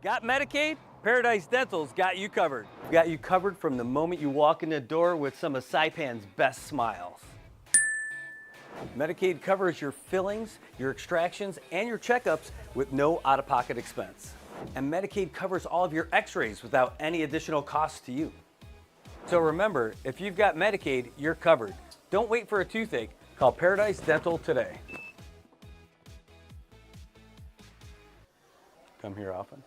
Got Medicaid? Paradise Dental's got you covered. We've got you covered from the moment you walk in the door with some of Saipan's best smiles. Medicaid covers your fillings, your extractions, and your checkups with no out-of-pocket expense. And Medicaid covers all of your x-rays without any additional costs to you. So remember, if you've got Medicaid, you're covered. Don't wait for a toothache. Call Paradise Dental today. Come here often.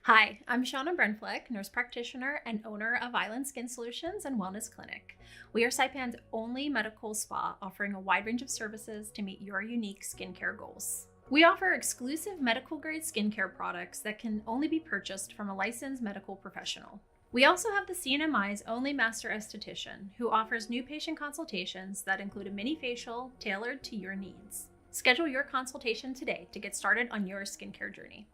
Hi, I'm Shauna Brenfleck, nurse practitioner and owner of Island Skin Solutions and Wellness Clinic. We are Saipan's only medical spa offering a wide range of services to meet your unique skincare goals. We offer exclusive medical grade skincare products that can only be purchased from a licensed medical professional. We also have the CNMI's only master esthetician who offers new patient consultations that include a mini facial tailored to your needs. Schedule your consultation today to get started on your skincare journey.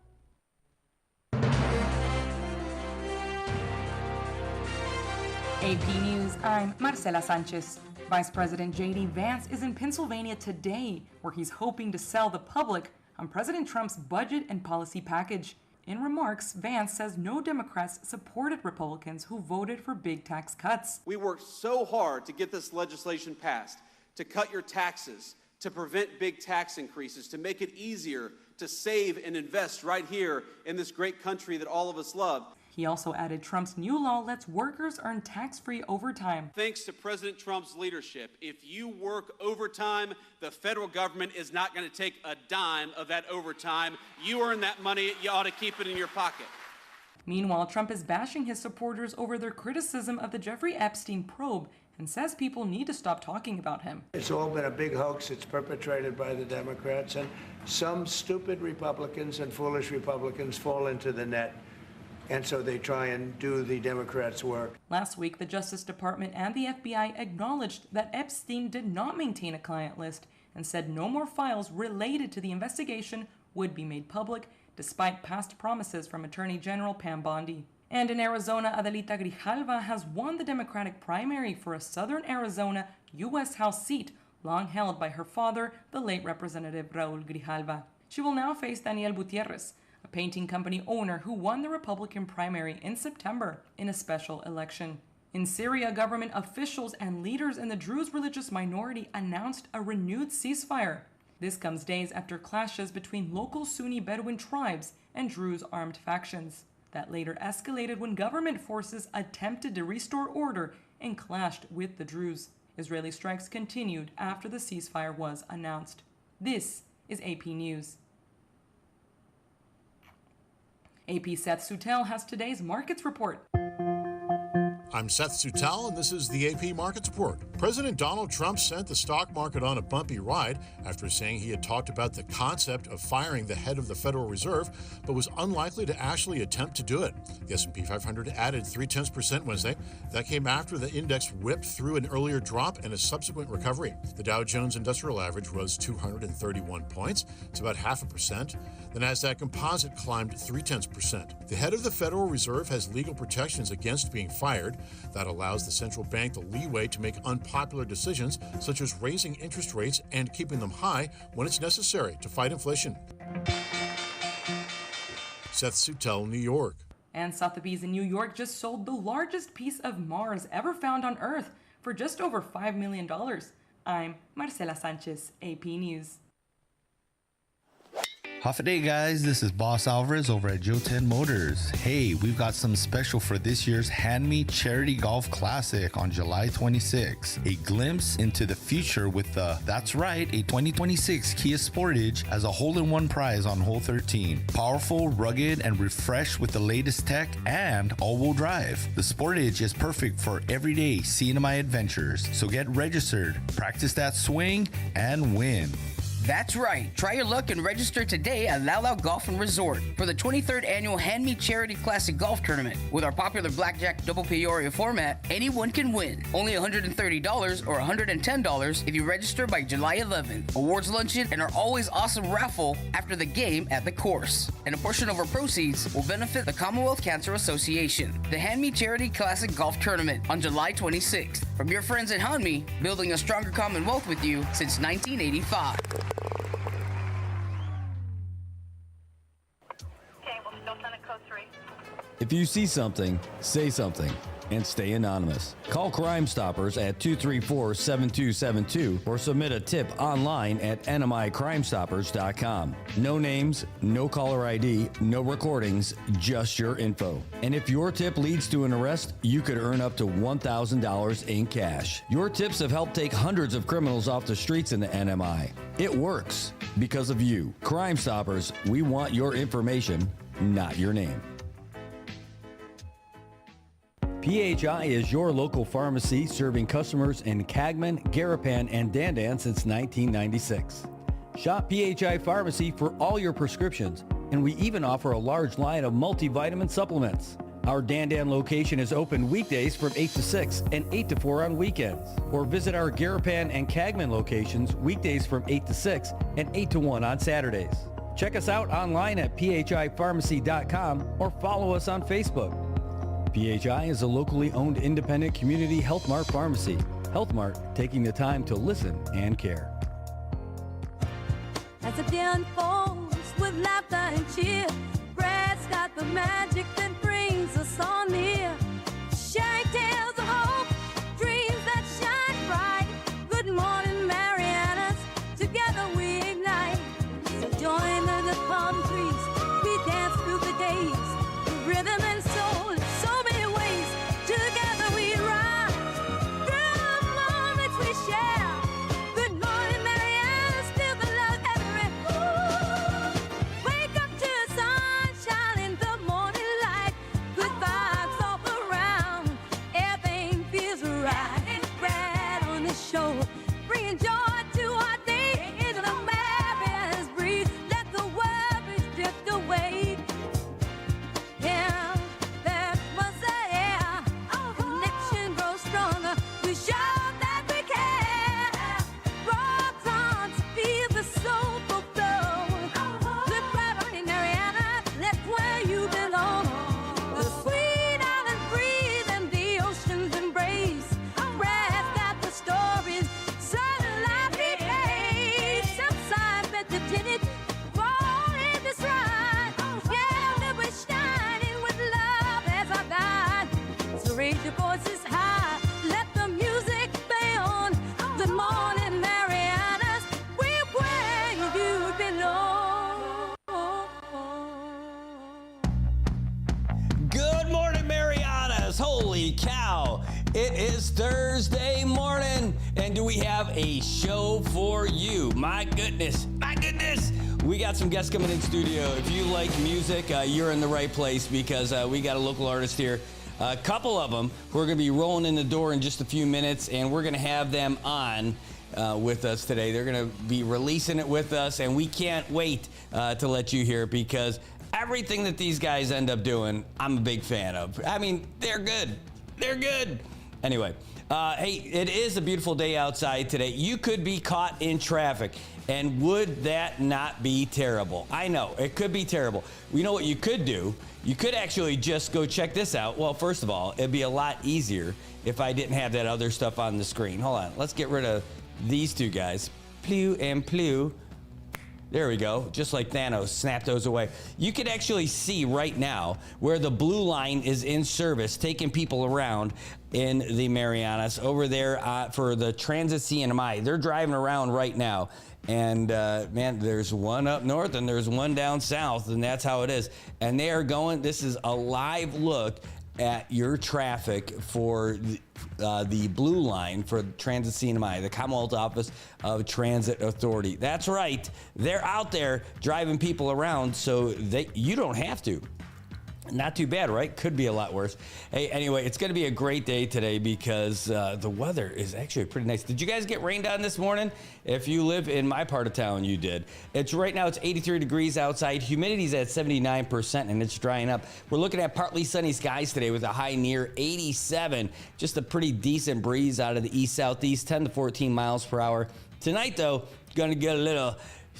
AP News, I'm Marcela Sanchez. Vice President J.D. Vance is in Pennsylvania today, where he's hoping to sell the public on President Trump's budget and policy package. In remarks, Vance says no Democrats supported Republicans who voted for big tax cuts. We worked so hard to get this legislation passed, to cut your taxes, to prevent big tax increases, to make it easier to save and invest right here in this great country that all of us love. He also added Trump's new law lets workers earn tax-free overtime. Thanks to President Trump's leadership, if you work overtime, the federal government is not going to take a dime of that overtime. You earn that money, you ought to keep it in your pocket. Meanwhile, Trump is bashing his supporters over their criticism of the Jeffrey Epstein probe and says people need to stop talking about him. It's all been a big hoax. It's perpetrated by the Democrats, and some stupid Republicans and foolish Republicans fall into the net. And so they try and do the Democrats' work. Last week, the Justice Department and the FBI acknowledged that Epstein did not maintain a client list and said no more files related to the investigation would be made public, despite past promises from Attorney General Pam Bondi. And in Arizona, Adelita Grijalva has won the Democratic primary for a Southern Arizona U.S. House seat long held by her father, the late Representative Raul Grijalva. She will now face Daniel Gutierrez, a painting company owner who won the Republican primary in September in a special election. In Syria, government officials and leaders in the Druze religious minority announced a renewed ceasefire. This comes days after clashes between local Sunni Bedouin tribes and Druze armed factions. That later escalated when government forces attempted to restore order and clashed with the Druze. Israeli strikes continued after the ceasefire was announced. This is AP News. AP Seth Sutel has today's markets report. I'm Seth Sutel, and this is the AP Markets Report. President Donald Trump sent the stock market on a bumpy ride after saying he had talked about the concept of firing the head of the Federal Reserve, but was unlikely to actually attempt to do it. The S&P 500 added 0.3% Wednesday. That came after the index whipped through an earlier drop and a subsequent recovery. The Dow Jones Industrial Average rose 231 points. It's about 0.5%. The Nasdaq Composite climbed 0.3%. The head of the Federal Reserve has legal protections against being fired. That allows the central bank the leeway to make unpopular decisions, such as raising interest rates and keeping them high when it's necessary to fight inflation. Seth Sutel, New York. And Sotheby's in New York just sold the largest piece of Mars ever found on Earth for just over $5 million. I'm Marcela Sanchez, AP News. Half a day, guys. This is Boss Alvarez over at Joe 10 Motors. Hey, we've got some special for this year's Hand Me Charity Golf Classic on July 26. A glimpse into the future with that's right, a 2026 Kia Sportage as a hole-in-one prize on hole 13. Powerful, rugged, and refreshed with the latest tech and all-wheel drive. The Sportage is perfect for everyday CNMI adventures. So get registered, practice that swing, and win. That's right. Try your luck and register today at Lau Lau Golf and Resort for the 23rd annual Hand Me Charity Classic Golf Tournament. With our popular blackjack double Peoria format, anyone can win. Only $130 or $110 if you register by July 11th. Awards luncheon and our always awesome raffle after the game at the course. And a portion of our proceeds will benefit the Commonwealth Cancer Association. The Hand Me Charity Classic Golf Tournament on July 26th. From your friends at Hand Me, building a stronger Commonwealth with you since 1985. If you see something, say something, and stay anonymous. Call Crime Stoppers at 234-7272 or submit a tip online at nmicrimestoppers.com. No names, no caller ID, no recordings, just your info. And if your tip leads to an arrest, you could earn up to $1,000 in cash. Your tips have helped take hundreds of criminals off the streets in the NMI. It works because of you. Crime Stoppers, we want your information, not your name. PHI is your local pharmacy serving customers in Cagman, Garapan, and Dandan since 1996. Shop PHI Pharmacy for all your prescriptions, and we even offer a large line of multivitamin supplements. Our Dandan location is open weekdays from 8 to 6 and 8 to 4 on weekends. Or visit our Garapan and Cagman locations weekdays from 8 to 6 and 8 to 1 on Saturdays. Check us out online at phipharmacy.com or follow us on Facebook. PHI is a locally owned independent community Health Mart pharmacy. Health Mart, taking the time to listen and care. As the day unfolds with laughter and cheer, Brad's got the magic that brings us all near. Sharing tales of hope, dreams that shine bright. Good morning, Marianas, together we ignite. So join the palm trees, we dance through the days, the rhythm and soul. Together we rise through the moments we share. Good morning, Marianas, feel the love everywhere. Wake up to the sunshine in the morning light. Good vibes all around, everything feels right. Brad on the show, bringing joy to our day. Into the Marianas breeze, let the worries drift away. Yeah. Raise your voices high, let the music play on. Good morning, Marianas, we're where you belong. Good morning, Marianas. Holy cow. It is Thursday morning, and do we have a show for you? My goodness. We got some guests coming in studio. If you like music, you're in the right place because we got a local artist here. A couple of them who are going to be rolling in the door in just a few minutes, and we're going to have them on with us today. They're going to be releasing it with us, and we can't wait to let you hear it because everything that these guys end up doing, I'm a big fan of. I mean, they're good. They're good. Anyway, hey, it is a beautiful day outside today. You could be caught in traffic, and would that not be terrible? I know, it could be terrible. You know what you could do? You could actually just go check this out. Well, first of all, it'd be a lot easier if I didn't have that other stuff on the screen. Hold on, let's get rid of these two guys. Plew and Plew. There we go, just like Thanos, snap those away. You can actually see right now where the blue line is in service, taking people around in the Marianas over there for the Transit CNMI. They're driving around right now, And man, there's one up north and there's one down south, and that's how it is. And they are going, this is a live look at your traffic for the blue line for Transit CNMI, the Commonwealth Office of Transit Authority. That's right. They're out there driving people around so you don't have to. Not too bad, right? Could be a lot worse. Hey, anyway, it's going to be a great day today because the weather is actually pretty nice. Did you guys get rained on this morning? If you live in my part of town, you did. Right now, it's 83 degrees outside. Humidity's at 79%, and it's drying up. We're looking at partly sunny skies today with a high near 87. Just a pretty decent breeze out of the east-southeast, 10 to 14 miles per hour. Tonight, though, going to get a little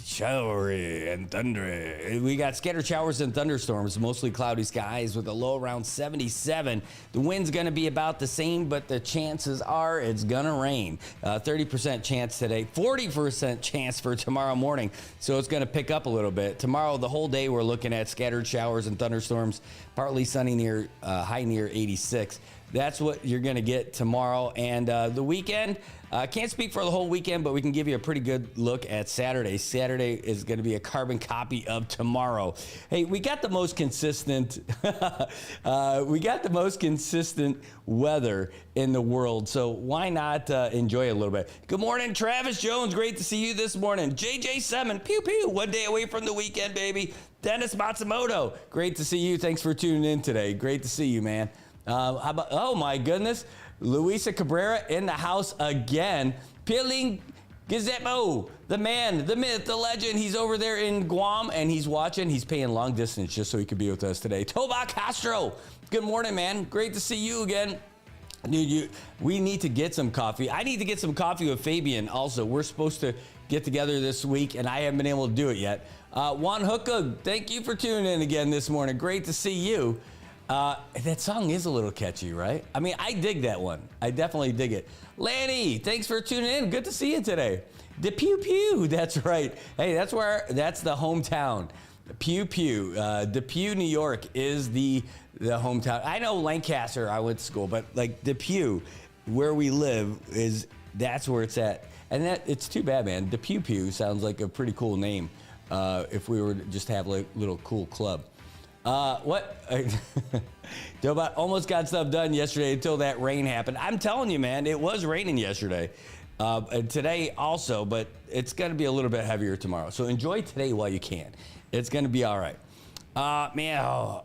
showery and thundery. We got scattered showers and thunderstorms, mostly cloudy skies with a low around 77. The wind's going to be about the same, but the chances are it's going to rain. 30% chance today, 40% chance for tomorrow morning. So it's going to pick up a little bit. Tomorrow, the whole day, we're looking at scattered showers and thunderstorms, partly sunny near high near 86. That's what you're going to get tomorrow. And the weekend, can't speak for the whole weekend, but we can give you a pretty good look at Saturday. Saturday is going to be a carbon copy of tomorrow. Hey, we got the most consistent weather in the world, so why not enjoy it a little bit? Good morning, Travis Jones. Great to see you this morning. JJ Semin, pew pew, one day away from the weekend, baby. Dennis Matsumoto, great to see you. Thanks for tuning in today. Great to see you, man. How about, oh my goodness, Luisa Cabrera in the house again. Peeling Gizemo, the man, the myth, the legend. He's over there in Guam and he's watching. He's paying long distance just so he could be with us today. Toba Castro, good morning, man. Great to see you again. Dude, we need to get some coffee. I need to get some coffee with Fabian also. We're supposed to get together this week and I haven't been able to do it yet. Juan Hookah, thank you for tuning in again this morning. Great to see you. That song is a little catchy, right? I mean, I dig that one. I definitely dig it. Lanny, thanks for tuning in. Good to see you today. Depew Pew, that's right. Hey, that's the hometown. Pew Pew. Depew, New York is the hometown. I know Lancaster, I went to school, but like Depew, where we live, that's where it's at. And it's too bad, man. Depew Pew sounds like a pretty cool name if we were to just have like a little cool club. What? Dobot almost got stuff done yesterday until that rain happened. I'm telling you, man, it was raining yesterday. And today also, but it's going to be a little bit heavier tomorrow. So enjoy today while you can. It's going to be all right.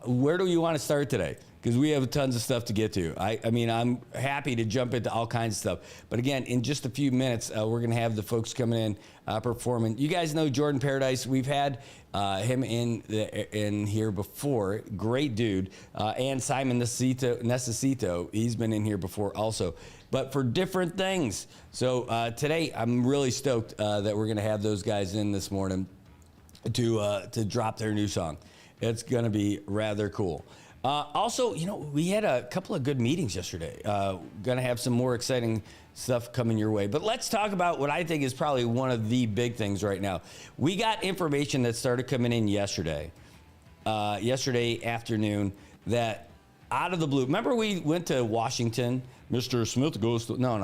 Where do you want to start today? Because we have tons of stuff to get to. I mean, I'm happy to jump into all kinds of stuff. But again, in just a few minutes, we're going to have the folks coming in performing. You guys know Jordan Paradise. We've had him in here before. Great dude. And Simon Necessito. He's been in here before also. But for different things. So today, I'm really stoked that we're going to have those guys in this morning to drop their new song. It's going to be rather cool. Also, we had a couple of good meetings yesterday. Going to have some more exciting stuff coming your way. But let's talk about what I think is probably one of the big things right now. We got information that started coming in yesterday afternoon, that out of the blue. Remember we went to Washington? Mr. Smith goes to... No.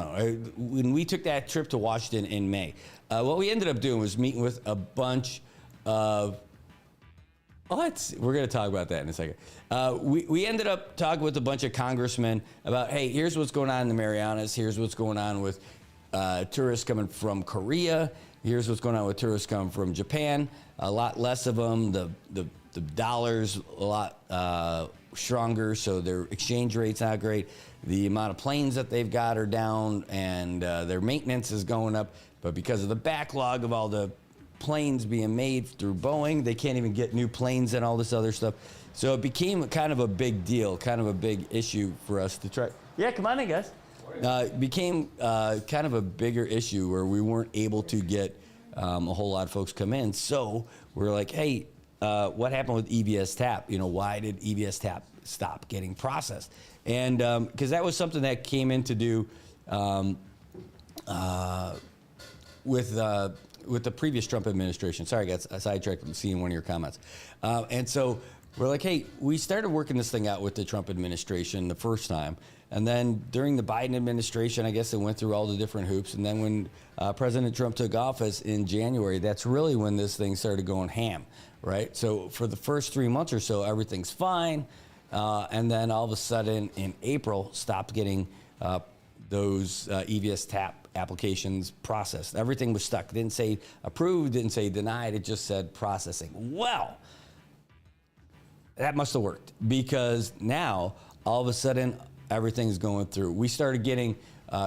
When we took that trip to Washington in May, what we ended up doing was meeting with a bunch of... We're going to talk about that in a second. We ended up talking with a bunch of congressmen about, hey, here's what's going on in the Marianas. Here's what's going on with tourists coming from Korea. Here's what's going on with tourists coming from Japan. A lot less of them. The dollar's a lot stronger, so their exchange rate's not great. The amount of planes that they've got are down, and their maintenance is going up. But because of the backlog of all the planes being made through Boeing, they can't even get new planes and all this other stuff. So it became kind of a big deal, kind of a big issue for us to try. Yeah, come on in, guys. It became kind of a bigger issue where we weren't able to get a whole lot of folks come in. So we're like, hey, what happened with EBS TAP? Why did EBS TAP stop getting processed? And because that was something that came in to do with the previous Trump administration. Sorry, I got sidetracked from seeing one of your comments. And so We're like, hey, we started working this thing out with the Trump administration the first time. And then during the Biden administration, I guess it went through all the different hoops. And then when President Trump took office in January, that's really when this thing started going ham, right? So for the first 3 months or so, everything's fine. And then all of a sudden in April, stopped getting those EVS TAP applications processed. Everything was stuck. Didn't say approved, didn't say denied. It just said processing. Well, that must have worked, because now all of a sudden everything's going through. We started getting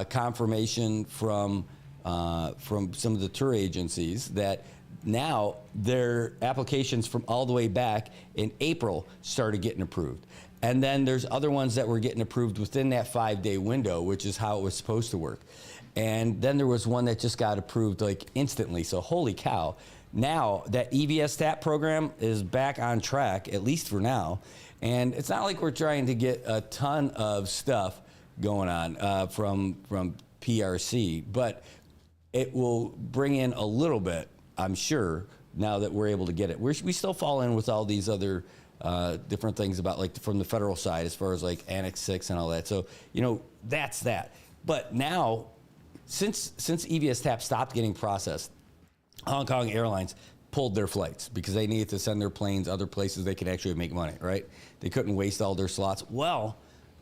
confirmation from some of the tour agencies that now their applications from all the way back in April started getting approved. And then there's other ones that were getting approved within that 5-day window, which is how it was supposed to work. And then there was one that just got approved like instantly. So holy cow. Now that EVS TAP program is back on track, at least for now. And it's not like we're trying to get a ton of stuff going on from PRC, but it will bring in a little bit, I'm sure, now that we're able to get it. We still fall in with all these other different things about, like, from the federal side, as far as like Annex 6 and all that. So, you know, that's that. But now, since EVS TAP stopped getting processed, Hong Kong Airlines pulled their flights because they needed to send their planes other places they could actually make money, right? They couldn't waste all their slots. Well,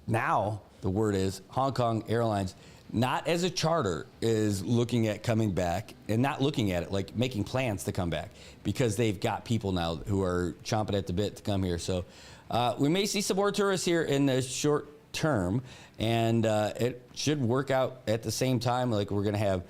now the word is Hong Kong Airlines, not as a charter, is looking at coming back, and not looking at it like making plans to come back, because they've got people now who are chomping at the bit to come here. So we may see some more tourists here in the short term, and it should work out at the same time. Like, we're going to have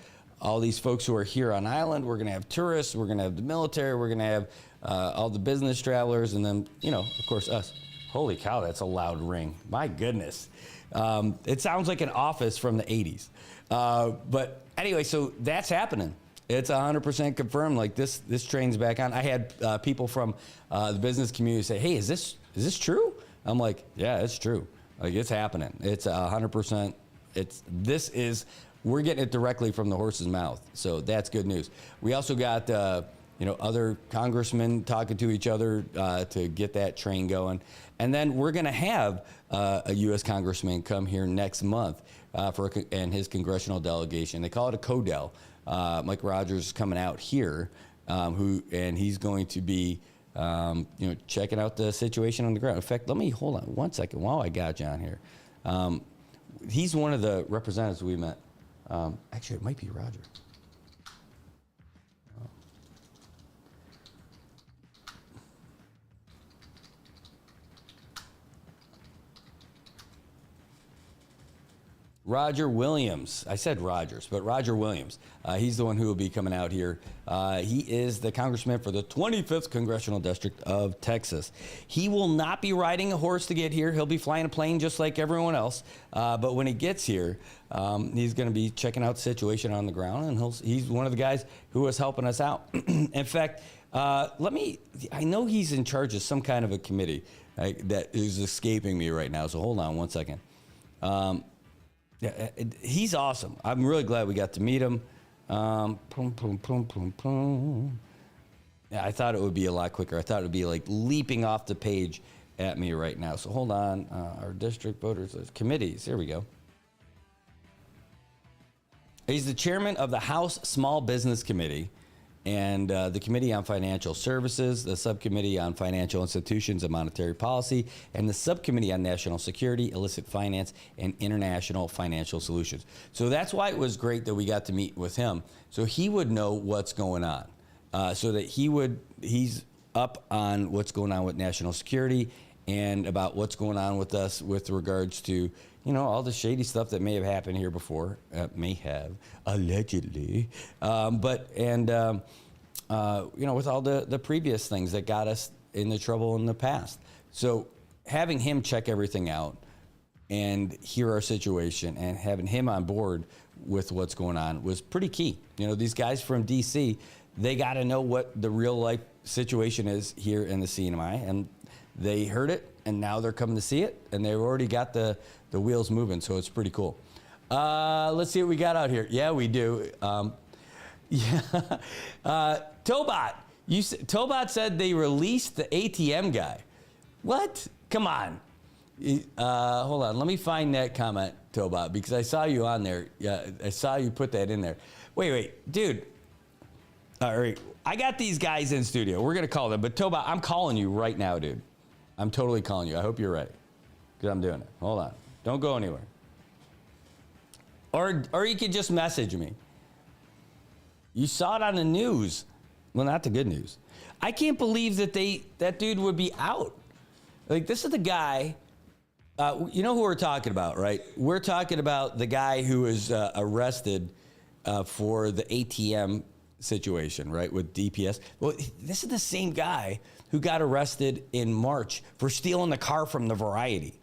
all these folks who are here on island. We're going to have tourists. We're going to have the military. We're going to have all the business travelers, and then, you know, of course, us. Holy cow, that's a loud ring. My goodness. It sounds like an office from the 80s. But anyway, so that's happening. It's 100% confirmed. Like, this train's back on. I had people from the business community say, hey, is this true? I'm like, yeah, it's true. Like, it's happening. It's 100%. We're getting it directly from the horse's mouth. So that's good news. We also got, other congressmen talking to each other to get that train going. And then we're going to have a U.S. congressman come here next month and his congressional delegation. They call it a CODEL. Mike Rogers is coming out here, and he's going to be, checking out the situation on the ground. In fact, let me hold on one second while I got John here. He's one of the representatives we met. Actually, it might be Roger. Roger Williams. I said Rogers, but Roger Williams. He's the one who will be coming out here. He is the congressman for the 25th Congressional District of Texas. He will not be riding a horse to get here. He'll be flying a plane just like everyone else. But when he gets here, he's going to be checking out the situation on the ground, and he's one of the guys who was helping us out. In fact, I know he's in charge of some kind of a committee that is escaping me right now, so hold on one second. Yeah, he's awesome. I'm really glad we got to meet him. Yeah, I thought it would be a lot quicker. I thought it would be like leaping off the page at me right now. So hold on. Our district voters committees. Here we go. He's the chairman of the House Small Business Committee and the Committee on Financial Services, the Subcommittee on Financial Institutions and Monetary Policy, and the Subcommittee on National Security, Illicit Finance, and International Financial Solutions. So that's why it was great that we got to meet with him. So he would know what's going on. So that he's up on what's going on with national security and about what's going on with us with regards to, all the shady stuff that may have happened here before, allegedly, with all the previous things that got us in the trouble in the past. So having him check everything out and hear our situation and having him on board with what's going on was pretty key. These guys from D.C., they got to know what the real life situation is here in the CNMI, and they heard it, and now they're coming to see it, and they've already got the wheels moving, so it's pretty cool. Let's see what we got out here. Yeah, we do. Tobot. Tobot said they released the ATM guy. What? Come on. Hold on. Let me find that comment, Toba, because I saw you on there. Yeah, I saw you put that in there. Wait, dude. All right. I got these guys in studio. We're going to call them. But Toba, I'm calling you right now, dude. I'm totally calling you. I hope you're ready, because I'm doing it. Hold on. Don't go anywhere. Or you could just message me. You saw it on the news. Well, not the good news. I can't believe that dude would be out. Like, this is the guy, you know who we're talking about, right? We're talking about the guy who was arrested for the ATM situation, right, with DPS. Well, this is the same guy who got arrested in March for stealing the car from the Variety,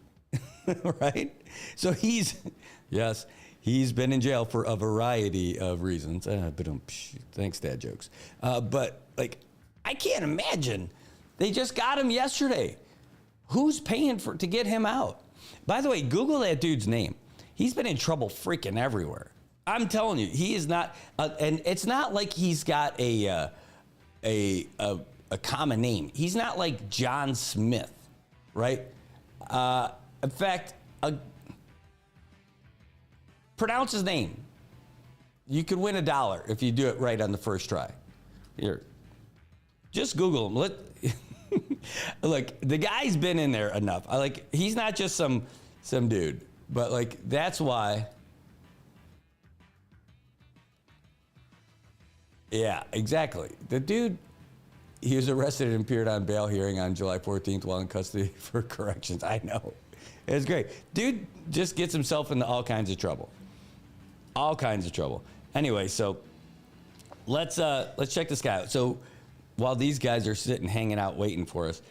right? So he's been in jail for a variety of reasons. Thanks, dad jokes. But, like, I can't imagine. They just got him yesterday. Who's paying to get him out? By the way, Google that dude's name. He's been in trouble freaking everywhere. I'm telling you, he is not, and it's not like he's got a common name. He's not like John Smith, right? In fact, pronounce his name. You could win $1 if you do it right on the first try. Here, just Google him. Look, the guy's been in there enough. He's not just some dude, but like that's why. Yeah, exactly. The dude, he was arrested and appeared on bail hearing on July 14th while in custody for corrections. I know. It's great. Dude just gets himself into all kinds of trouble. All kinds of trouble. Anyway, so let's check this guy out. So while these guys are sitting, hanging out, waiting for us,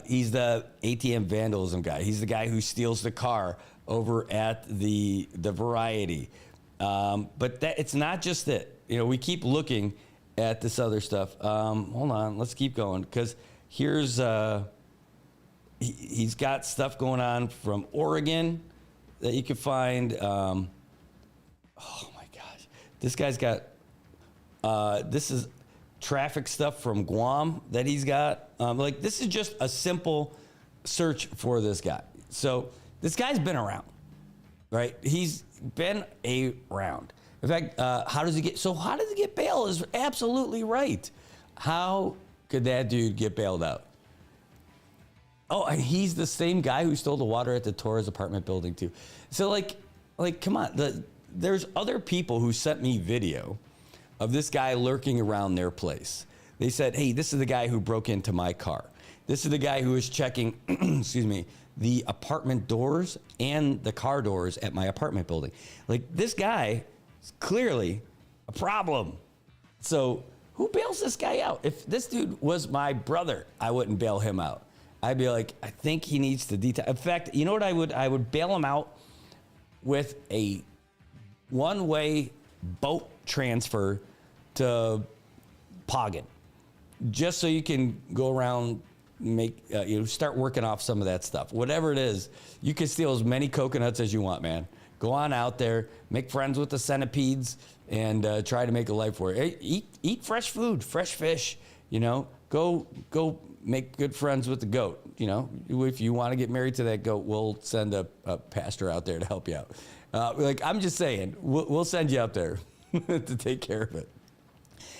he's the ATM vandalism guy. He's the guy who steals the car over at the Variety. But it's not just that. You know, we keep looking at this other stuff. Hold on, let's keep going, because here's he's got stuff going on from Oregon that you can find. Oh my gosh, this guy's got. This is traffic stuff from Guam that he's got. This is just a simple search for this guy. So this guy's been around, right? He's been around. In fact, how does he get bail is absolutely right. How could that dude get bailed out? Oh, and he's the same guy who stole the water at the Torres apartment building too. So like, come on. There's other people who sent me video of this guy lurking around their place. They said, hey, this is the guy who broke into my car. This is the guy who was checking, excuse me, the apartment doors and the car doors at my apartment building. Like, this guy is clearly a problem. So who bails this guy out? If this dude was my brother, I wouldn't bail him out. I'd be like, I think he needs to detail. In fact, you know what I would bail him out with a one-way boat transfer to Poggin, just so you can go around, start working off some of that stuff. Whatever it is, you can steal as many coconuts as you want, man. Go on out there, make friends with the centipedes, and try to make a life for it. Hey, eat fresh food, fresh fish. Go make good friends with the goat. If you want to get married to that goat, we'll send a pastor out there to help you out. I'm just saying, we'll send you out there to take care of it.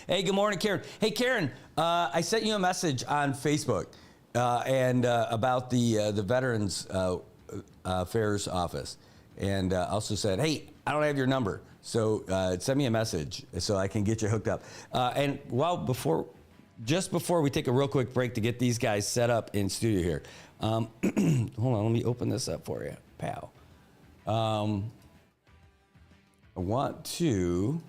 Hey, good morning, Karen. Hey, Karen, I sent you a message on Facebook and about the Veterans Affairs Office. And also said, hey, I don't have your number, so send me a message so I can get you hooked up. Just before we take a real quick break to get these guys set up in studio here, hold on, let me open this up for you, pal. I want to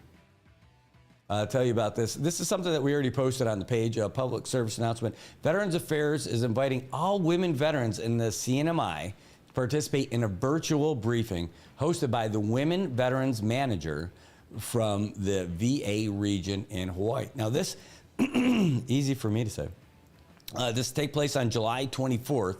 tell you about this. This is something that we already posted on the page, a public service announcement. Veterans Affairs is inviting all women veterans in the CNMI to participate in a virtual briefing hosted by the Women Veterans Manager from the VA region in Hawaii. Now this, easy for me to say, this will take place on July 24th.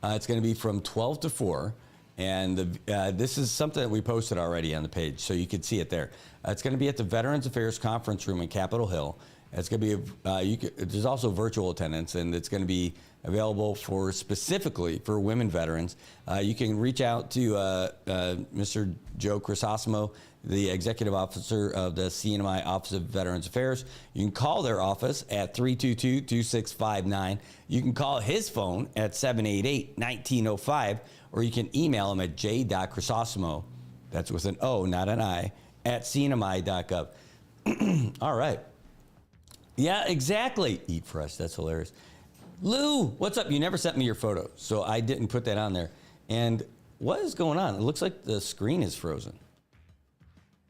It's going to be from 12 to 4. And this is something that we posted already on the page, so you can see it there. It's going to be at the Veterans Affairs Conference Room in Capitol Hill. It's going to be, there's also virtual attendance, and it's going to be available for specifically for women veterans. You can reach out to Mr. Joe Crisosimo, the executive officer of the CNMI Office of Veterans Affairs. You can call their office at 322-2659. You can call his phone at 788-1905, or you can email him at j.crisosimo, that's with an O, not an I, at cnmi.gov. All right. Yeah, exactly. Eat fresh. That's hilarious. Lou, what's up? You never sent me your photo, so I didn't put that on there. And what is going on? It looks like the screen is frozen.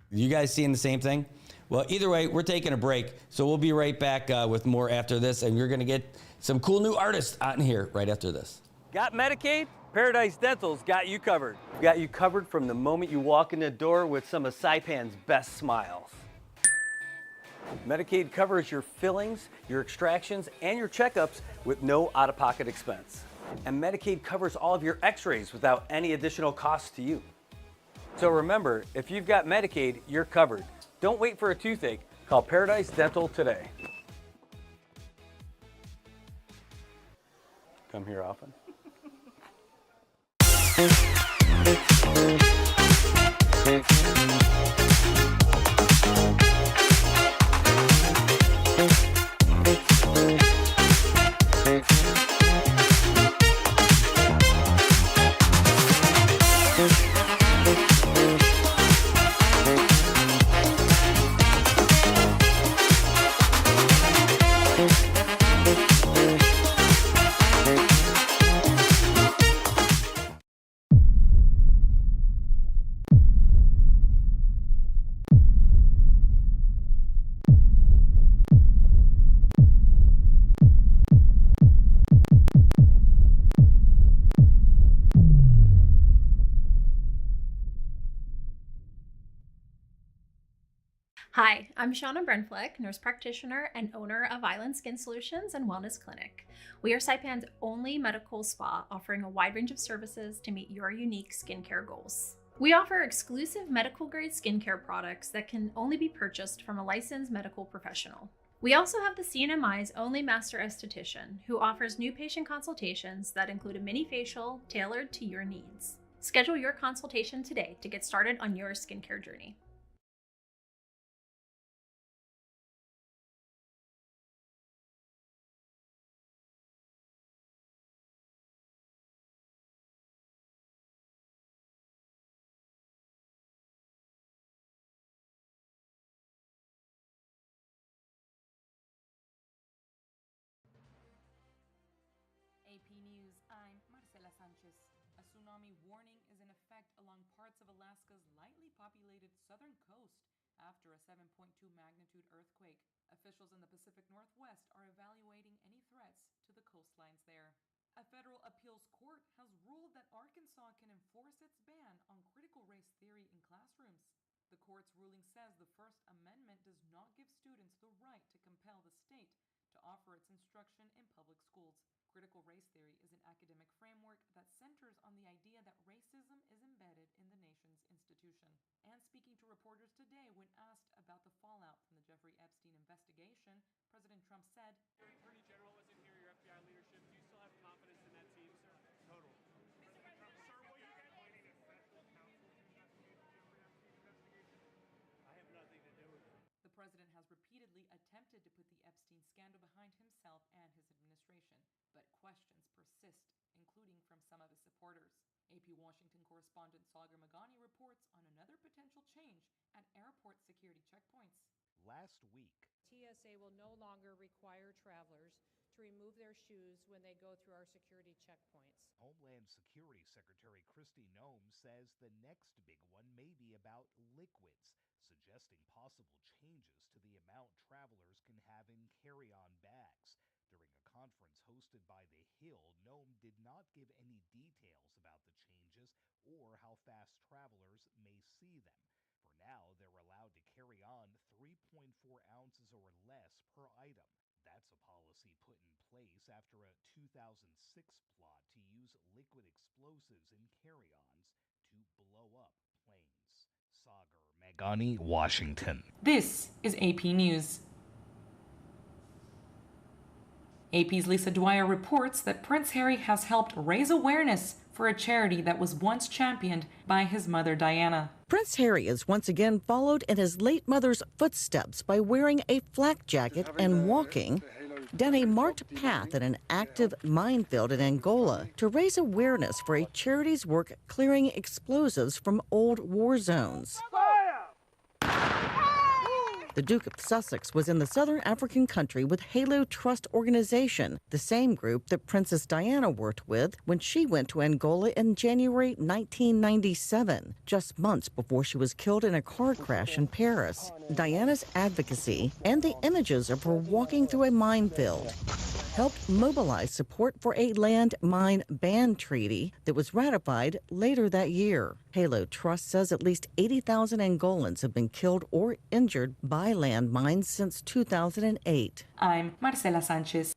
You guys seeing the same thing? Well, either way, we're taking a break, so we'll be right back with more after this, and you're going to get some cool new artists out in here right after this. Got Medicaid? Paradise Dental's got you covered. Got you covered from the moment you walk in the door with some of Saipan's best smiles. Medicaid covers your fillings, your extractions, and your checkups with no out-of-pocket expense. And Medicaid covers all of your x-rays without any additional cost to you. So remember, if you've got Medicaid, you're covered. Don't wait for a toothache. Call Paradise Dental today. Come here often. Hi, I'm Shauna Brenfleck, nurse practitioner and owner of Island Skin Solutions and Wellness Clinic. We are Saipan's only medical spa offering a wide range of services to meet your unique skincare goals. We offer exclusive medical grade skincare products that can only be purchased from a licensed medical professional. We also have the CNMI's only master esthetician who offers new patient consultations that include a mini facial tailored to your needs. Schedule your consultation today to get started on your skincare journey. AP News, I'm Marcela Sanchez. A tsunami warning is in effect along parts of Alaska's lightly populated southern coast after a 7.2 magnitude earthquake. Officials in the Pacific Northwest are evaluating any threats to the coastlines there. A federal appeals court has ruled that Arkansas can enforce its ban on critical race theory in classrooms. The court's ruling says the First Amendment does not give students the right to compel the state to offer its instruction in public schools. Critical race theory is an academic framework that centers on the idea that racism is embedded in the nation's institution. And speaking to reporters today when asked about the fallout from the Jeffrey Epstein investigation, President Trump said, "Your Attorney General wasn't here, your FBI leadership. Do you still have confidence in that team, sir?" Total. President Trump, sir, will you get appointing a special counsel to investigate the Jeffrey Epstein investigation? I have nothing to do with it. The president has repeatedly attempted to put the Epstein scandal behind himself and his administration, but questions persist, including from some of his supporters. AP Washington correspondent Sagar Magani reports on another potential change at airport security checkpoints. Last week, TSA will no longer require travelers to remove their shoes when they go through our security checkpoints. Homeland Security Secretary Kristi Noem says the next big one may be about liquids, suggesting possible changes to the amount travelers can have in carry-on bags. During a conference hosted by The Hill, Noem did not give any details about the changes or how fast travelers may see them. For now, they're allowed to carry on 3.4 ounces or less per item. That's a policy put in place after a 2006 plot to use liquid explosives in carry-ons to blow up planes. Sagar Magani, Washington. This is AP News. AP's Lisa Dwyer reports that Prince Harry has helped raise awareness for a charity that was once championed by his mother Diana. Prince Harry has once again followed in his late mother's footsteps by wearing a flak jacket and walking down a marked path in an active minefield in Angola to raise awareness for a charity's work clearing explosives from old war zones. The Duke of Sussex was in the southern African country with Halo Trust Organization, the same group that Princess Diana worked with when she went to Angola in January 1997, just months before she was killed in a car crash in Paris. Diana's advocacy and the images of her walking through a minefield helped mobilize support for a land mine ban treaty that was ratified later that year. Halo Trust says at least 80,000 Angolans have been killed or injured by land mines since 2008. I'm Marcela Sanchez.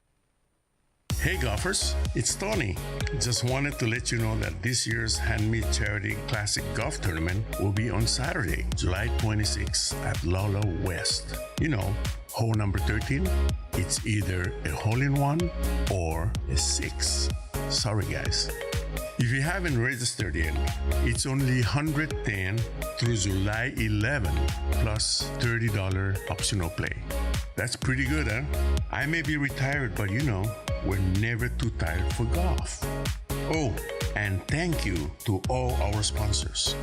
Hey golfers, it's Tony. Just wanted to let you know that this year's Handmade Charity Classic Golf Tournament will be on Saturday, July 26th at Lala West. You know, hole number 13, it's either a hole-in-one or a 6. Sorry guys. If you haven't registered yet, it's only $110 through July 11 plus $30 optional play. That's pretty good, huh? I may be retired, but you know, we're never too tired for golf. Oh, and thank you to all our sponsors.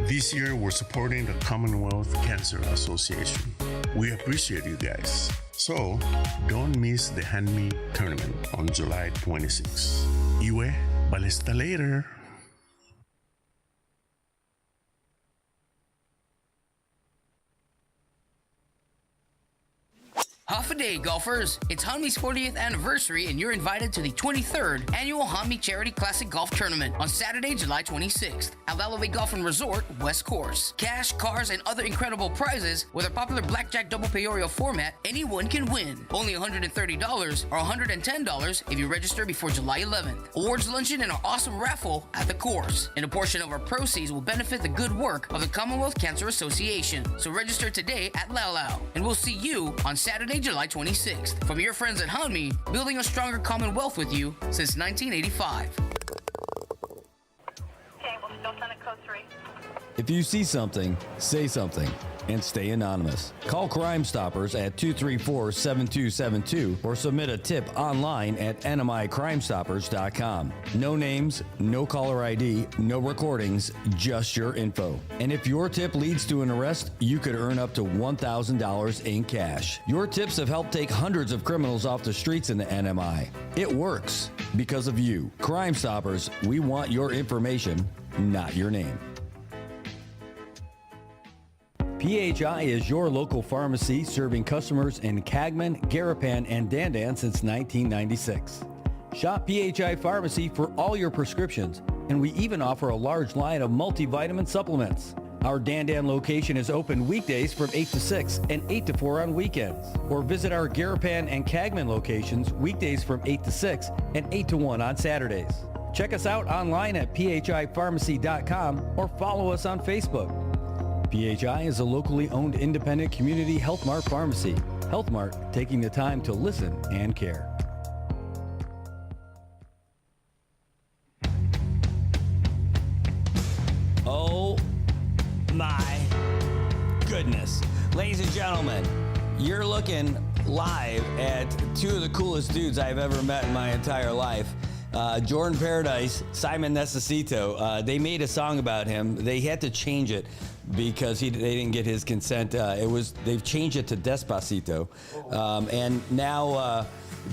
This year, we're supporting the Commonwealth Cancer Association. We appreciate you guys. So, don't miss the Handmade Tournament on July 26. Iwe, balesta later. Half a day, golfers. It's Hanmi's 40th anniversary, and you're invited to the 23rd Annual Hanmi Charity Classic Golf Tournament on Saturday, July 26th at Lalaway Golf and Resort, West Course. Cash, cars, and other incredible prizes with our popular blackjack double payorio format, anyone can win. Only $130 or $110 if you register before July 11th. Awards luncheon and our awesome raffle at the course. And a portion of our proceeds will benefit the good work of the Commonwealth Cancer Association. So register today at Lau, and we'll see you on Saturday, July 26th. From your friends at Hanmi, building a stronger Commonwealth with you since 1985. Okay, we'll still send a code 3. If you see something, say something, and stay anonymous. Call Crime Stoppers at 234-7272 or submit a tip online at nmicrimestoppers.com. No names, no caller ID, no recordings, just your info. And if your tip leads to an arrest, you could earn up to $1,000 in cash. Your tips have helped take hundreds of criminals off the streets in the NMI. It works because of you. Crime Stoppers, we want your information, not your name. PHI is your local pharmacy serving customers in Cagman, Garapan, and Dandan since 1996. Shop PHI Pharmacy for all your prescriptions, and we even offer a large line of multivitamin supplements. Our Dandan location is open weekdays from 8 to 6 and 8 to 4 on weekends. Or visit our Garapan and Cagman locations weekdays from 8 to 6 and 8 to 1 on Saturdays. Check us out online at phipharmacy.com or follow us on Facebook. PHI is a locally owned independent community Health Mart pharmacy. Health Mart, taking the time to listen and care. Oh my goodness. Ladies and gentlemen, you're looking live at two of the coolest dudes I've ever met in my entire life. Jordan Paradise, Simon Necesito. They made a song about him. They had to change it because they didn't get his consent. They've changed it to Despacito, and now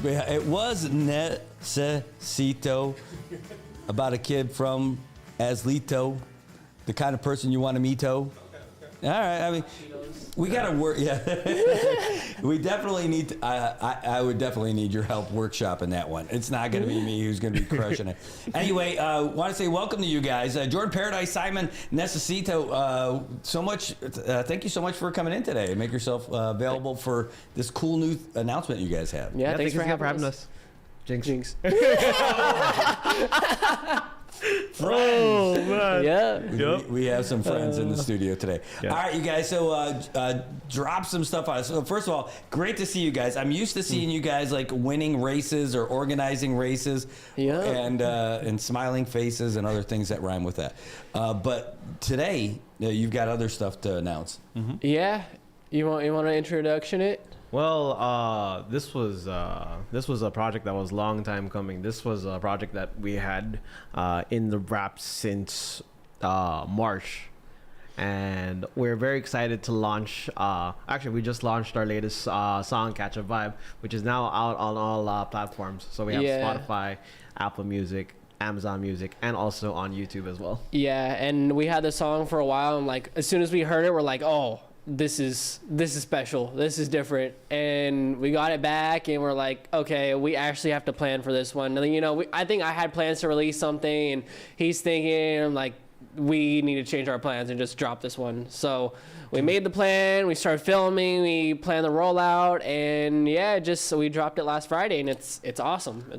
it was Necesito, about a kid from Aslito, the kind of person you want to meet-o. All right, I mean, we got to work. Yeah, we definitely need. I would definitely need your help workshopping that one. It's not going to be me who's going to be crushing it. Anyway, want to say welcome to you guys, Jordan Paradise, Simon Necesito. Thank you so much for coming in today and make yourself available for this cool new announcement you guys have. Yeah, thanks for having us. Jinx. Friends. Man. Yeah. We have some friends in the studio today. Yeah. All right, you guys. So drop some stuff on us. So first of all, great to see you guys. I'm used to seeing you guys like winning races or organizing races, and smiling faces and other things that rhyme with that. But today you've got other stuff to announce. Yeah. You want to introduction it? Well, this was a project that was a long time coming. This was a project that we had in the wrap since March, and we're very excited to launch. Actually, we just launched our latest song, "Catch a Vibe," which is now out on all platforms. So we have Spotify, Apple Music, Amazon Music, and also on YouTube as well. Yeah, and we had the song for a while, and like as soon as we heard it, we're like, oh, this is special, this is different, and we got it back, and we're like, okay, we actually have to plan for this one. And, you know, I think I had plans to release something, and he's thinking, I'm like, we need to change our plans and just drop this one. So we made the plan, we started filming, we planned the rollout, and so we dropped it last Friday, and it's awesome.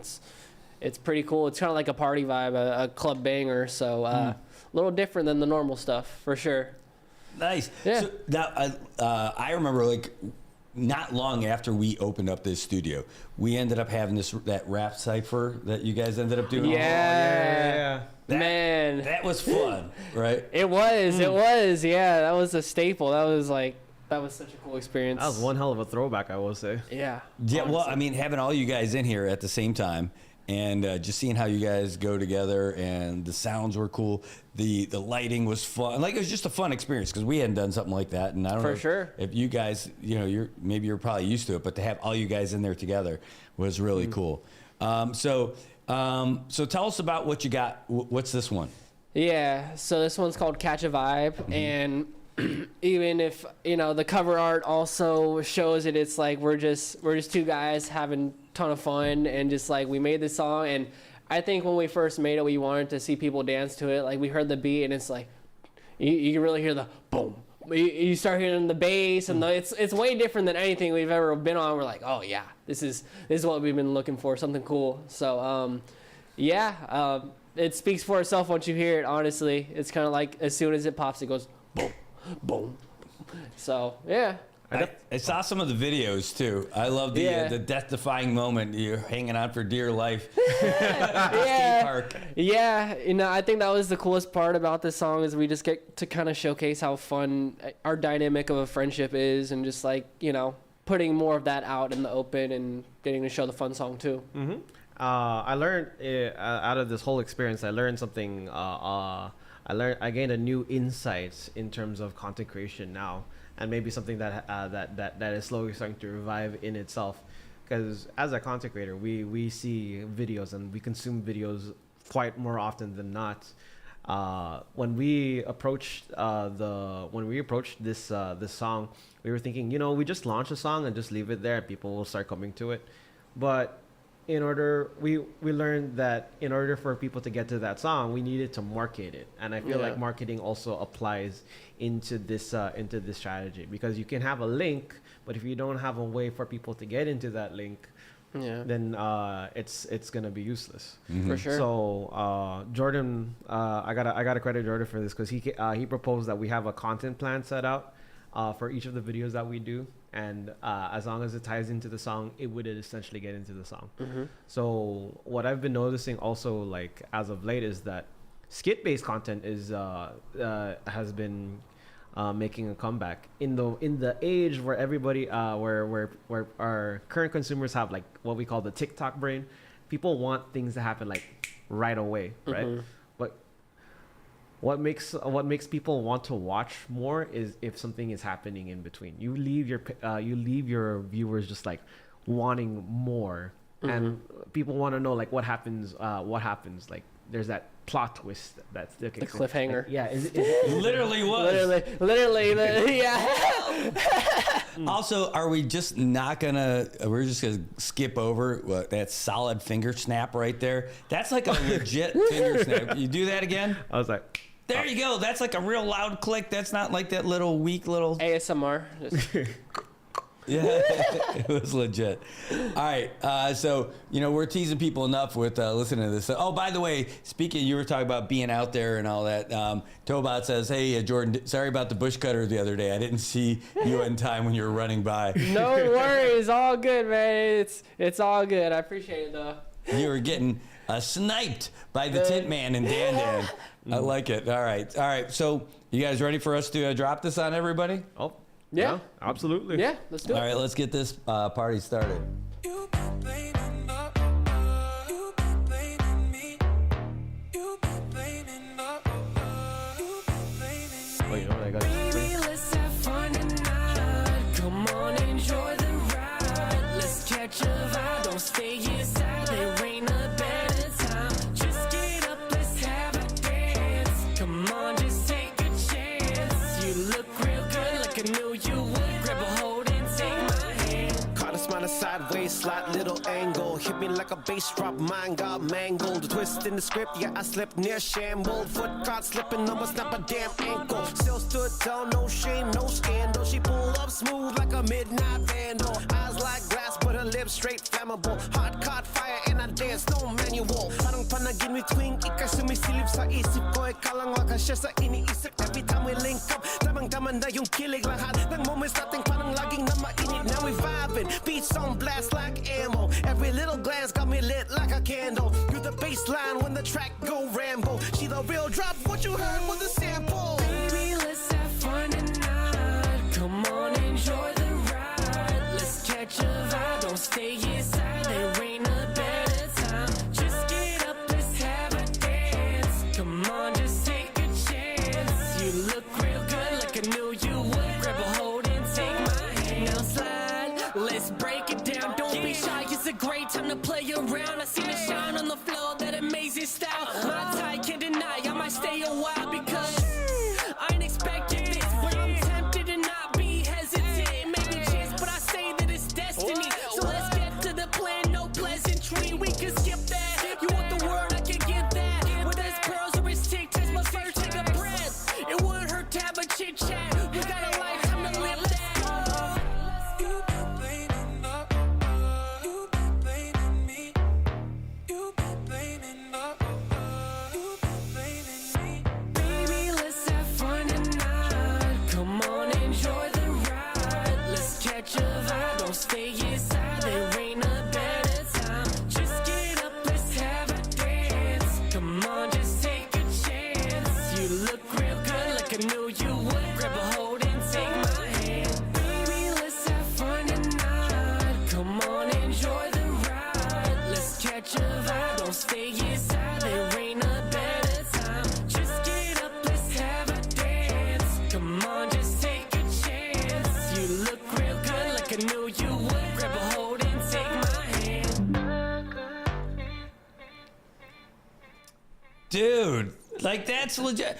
It's pretty cool. It's kind of like a party vibe, a club banger. So a little different than the normal stuff, for sure. Nice. Yeah. So now, I remember like not long after we opened up this studio, we ended up having that rap cipher that you guys ended up doing. Yeah. Man, that was fun, right? It was. Yeah, that was a staple. That was such a cool experience. That was one hell of a throwback, I will say. Yeah. Yeah. Well, I mean, having all you guys in here at the same time. And just seeing how you guys go together, and the sounds were cool. The lighting was fun. Like, it was just a fun experience because we hadn't done something like that. And I don't know if you guys, you know, you're probably used to it, but to have all you guys in there together was really cool. So tell us about what you got. What's this one? Yeah. So this one's called "Catch a Vibe," and even if, you know, the cover art also shows it, it's like we're just two guys having ton of fun, and just like we made this song, and I think when we first made it, we wanted to see people dance to it. Like, we heard the beat, and it's like you can really hear the boom. You start hearing the bass, and it's way different than anything we've ever been on. We're like, oh yeah, this is what we've been looking for, something cool. So it speaks for itself once you hear it. Honestly, it's kind of like as soon as it pops, it goes boom, boom. So yeah. I saw some of the videos too. I love the death-defying moment. You're hanging on for dear life. Skate park. Yeah, you know, I think that was the coolest part about this song, is we just get to kind of showcase how fun our dynamic of a friendship is, and just like, you know, putting more of that out in the open and getting to show the fun song too. Mm-hmm. I learned out of this whole experience. I learned something. I gained a new insight in terms of content creation now. And maybe something that is slowly starting to revive in itself, because as a content creator, we see videos and we consume videos quite more often than not. When we approached this song, we were thinking, you know, we just launch a song and just leave it there, and people will start coming to it. But we learned that in order for people to get to that song, we needed to market it, and I feel like marketing also applies into this strategy, because you can have a link, but if you don't have a way for people to get into that link, then it's gonna be useless. For sure. So Jordan, I gotta credit Jordan for this, because he proposed that we have a content plan set out for each of the videos that we do. And as long as it ties into the song, it would essentially get into the song. Mm-hmm. So what I've been noticing also, like as of late, is that skit-based content has been making a comeback in the age where everybody where our current consumers have like what we call the TikTok brain. People want things to happen like right away, right? Mm-hmm. But what makes people want to watch more is if something is happening in between. You leave your viewers just like wanting more, and people want to know like what happens. Like there's that plot twist that's the cliffhanger. Like, yeah, is it literally was literally yeah. Also, are we just not gonna? We're just gonna skip over that solid finger snap right there. That's like a legit finger snap. You do that again? I was like, there you go. That's like a real loud click. That's not like that little weak little ASMR. Yeah, it was legit. All right, so we're teasing people enough with listening to this. Oh, by the way, speaking, you were talking about being out there and all that. Tobot says, "Hey, Jordan, sorry about the bush cutter the other day. I didn't see you in time when you were running by." No worries, all good, man. It's all good. I appreciate it though. You were getting sniped by the Tint Man and Dan. I like it. All right. So, you guys ready for us to drop this on everybody? Oh. Yeah, absolutely. Yeah, let's do it. All right, let's get this party started. Oh, you know what I got? Baby, let's have fun tonight. Come on, enjoy the ride. Let's catch a vibe. Don't stay inside. There ain't a better time. Just get up, let's have a dance. Come on, just take a chance. You look real good, like I knew you would. Grab a hold and take my hand. Caught a smile sideways, slight little angle. Hit me like a bass drop, mine got mangled. Twist in the script, yeah, I slipped near shambled. Foot caught slipping, almost snap a damn ankle. Still stood tall, no shame, no scandal. She pulled up smooth like a midnight vandal. Eyes like glass, but her lips straight flammable. Heart caught fire and I dance, no manual. Parang panaginip tuwing ika'y sumisilip sa isip ko. Ikaw lang wakasya sa iniisip. Every time we link up, damang-daman na yung kilig. Lahat ng moments natin parang laging na mainit. Now we vibing, beats on blast like ammo. Every little glance got me lit like a candle. You're the baseline when the track go Rambo. She the real drop, what you heard was a sample. Baby, let's have fun tonight. Come on, enjoy the ride. Let's catch a vibe. Don't stay inside. There ain't a better time. Just get up, let's have a dance. Come on, just take a chance. You look real good, like I knew you would. Grab a hold and take my hand. Now slide, let's break it down. Don't be shy, it's a great time to play around. I see the shine on the floor, that amazing style. My type can't deny, I might stay a while because I ain't expecting this, but I'm tempted to not be hesitant. Maybe chance, but I say that it's destiny. So let's get to the plan, no pleasantry. We can skip that. You want the word, I can get that. Whether it's pearls or it's tic tacs, but first take a breath. It wouldn't hurt to have a chit chat. We got a lifetime to live that. Baby, let's have fun tonight. Come on, enjoy the ride. Let's catch a vibe. Don't stay inside. There ain't a better time. Just get up, let's have a dance. Come on, just take a chance. You look real good, like I knew you would. Grab a hold and take my hand. Baby, let's have fun tonight. Come on, enjoy the ride. Let's catch a vibe. Don't stay inside. There ain't a better time. Just get up, let's have a dance. Come on, just take a chance. You look real good, like I knew you would. Grab a hold and take my hand. Dude, like that's legit.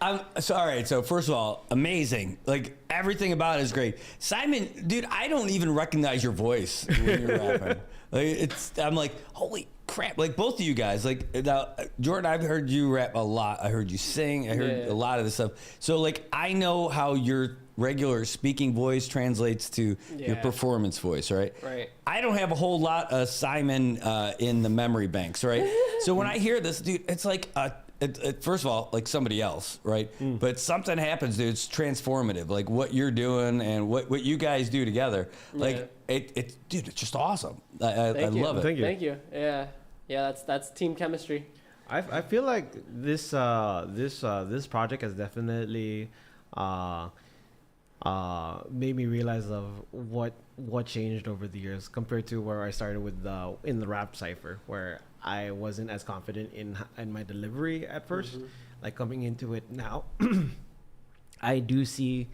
I'm sorry. So first of all, amazing. Like everything about it is great. Simon, dude, I don't even recognize your voice when you're rapping. Like I'm like, holy crap! Like both of you guys. Like now, Jordan, I've heard you rap a lot. I heard you sing. I heard a lot of this stuff. So like, I know how your regular speaking voice translates to your performance voice, right? Right. I don't have a whole lot of Simon in the memory banks, right? So when I hear this, dude, it's like first of all, like somebody else, right? But something happens, dude. It's transformative. Like what you're doing and what you guys do together. Like dude, it's just awesome. I love it. Thank you. Yeah. That's team chemistry. I feel like this project has definitely made me realize of what changed over the years compared to where I started with in the rap cipher, where I wasn't as confident in my delivery at first. Like coming into it now, I do see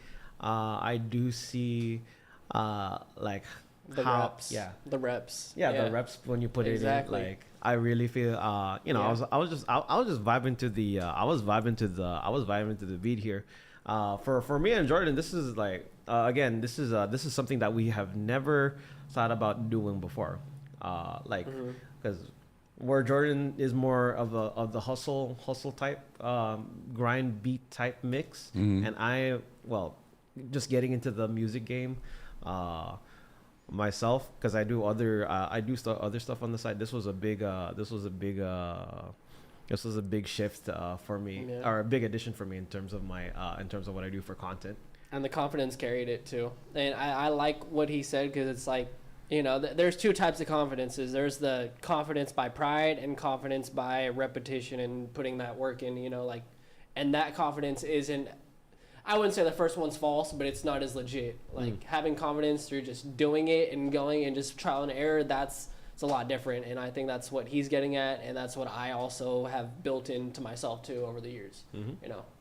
like The reps. Yeah. The reps. Yeah, the reps when you put it in. Like I really feel I was just vibing to the beat here. For me and Jordan, this is like again, this is something that we have never thought about doing before. Because where Jordan is more of the hustle type, grind beat type mix, and just getting into the music game. myself, because I do other other stuff on the side. This was a big shift for me, or a big addition for me in terms of what I do for content. And the confidence carried it too. And I like what he said, because it's like, there's two types of confidences. There's the confidence by pride and confidence by repetition and putting that work in, and that confidence isn't, I wouldn't say the first one's false, but it's not as legit. Like having confidence through just doing it and going and just trial and error, it's a lot different. And I think that's what he's getting at, and that's what I also have built into myself too over the years.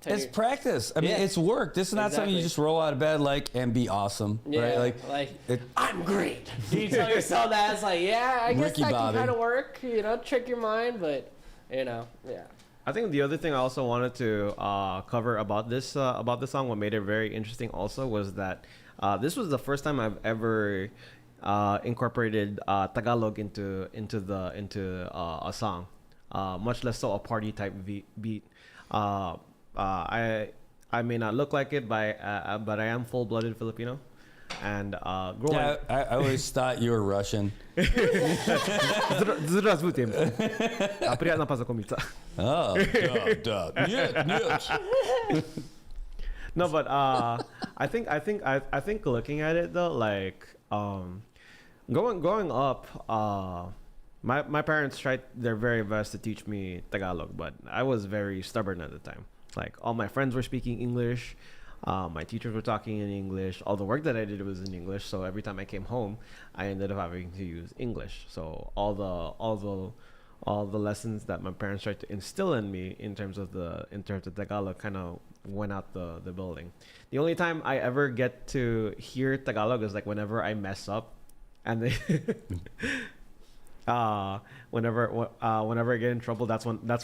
It's practice. I mean, it's work. This is not something you just roll out of bed and be awesome, right? I'm great. You tell yourself that, it's like, I guess Ricky that Bobby. can kind of work, trick your mind, but I think the other thing I also wanted to cover about this song, what made it very interesting also, was that this was the first time I've ever incorporated Tagalog into a song, much less so a party type beat. I may not look like it, but I am full-blooded Filipino. And growing up, I always thought you were Russian. Oh, yes. No, but I think looking at it though, like growing up, my parents tried their very best to teach me Tagalog, but I was very stubborn at the time. Like, all my friends were speaking English, my teachers were talking in English, all the work that I did was in English, so every time I came home I ended up having to use English. So all the lessons that my parents tried to instill in me in terms of Tagalog kind of went out the building. The only time I ever get to hear Tagalog is like whenever I mess up, and they whenever I get in trouble, that's when I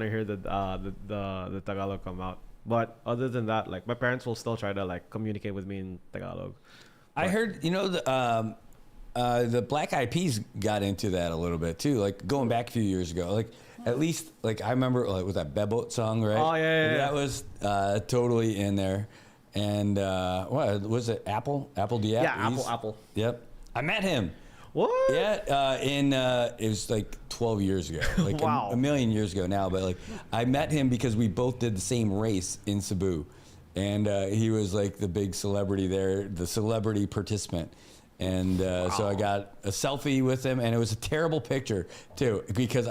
hear the Tagalog come out. But other than that, like, my parents will still try to like communicate with me in Tagalog. I heard the Black Eyed Peas got into that a little bit too, like going back a few years ago. Like, at least, like, I remember, like, with that Bebo song, right? Oh yeah. That was totally in there. And what was it? Apple Diaz? Yeah, Apple. Yep. I met him. What? Yeah, it was like 12 years ago, like wow. a million years ago now. But like, I met him because we both did the same race in Cebu, and he was like the big celebrity there, the celebrity participant. And so I got a selfie with him, and it was a terrible picture too, because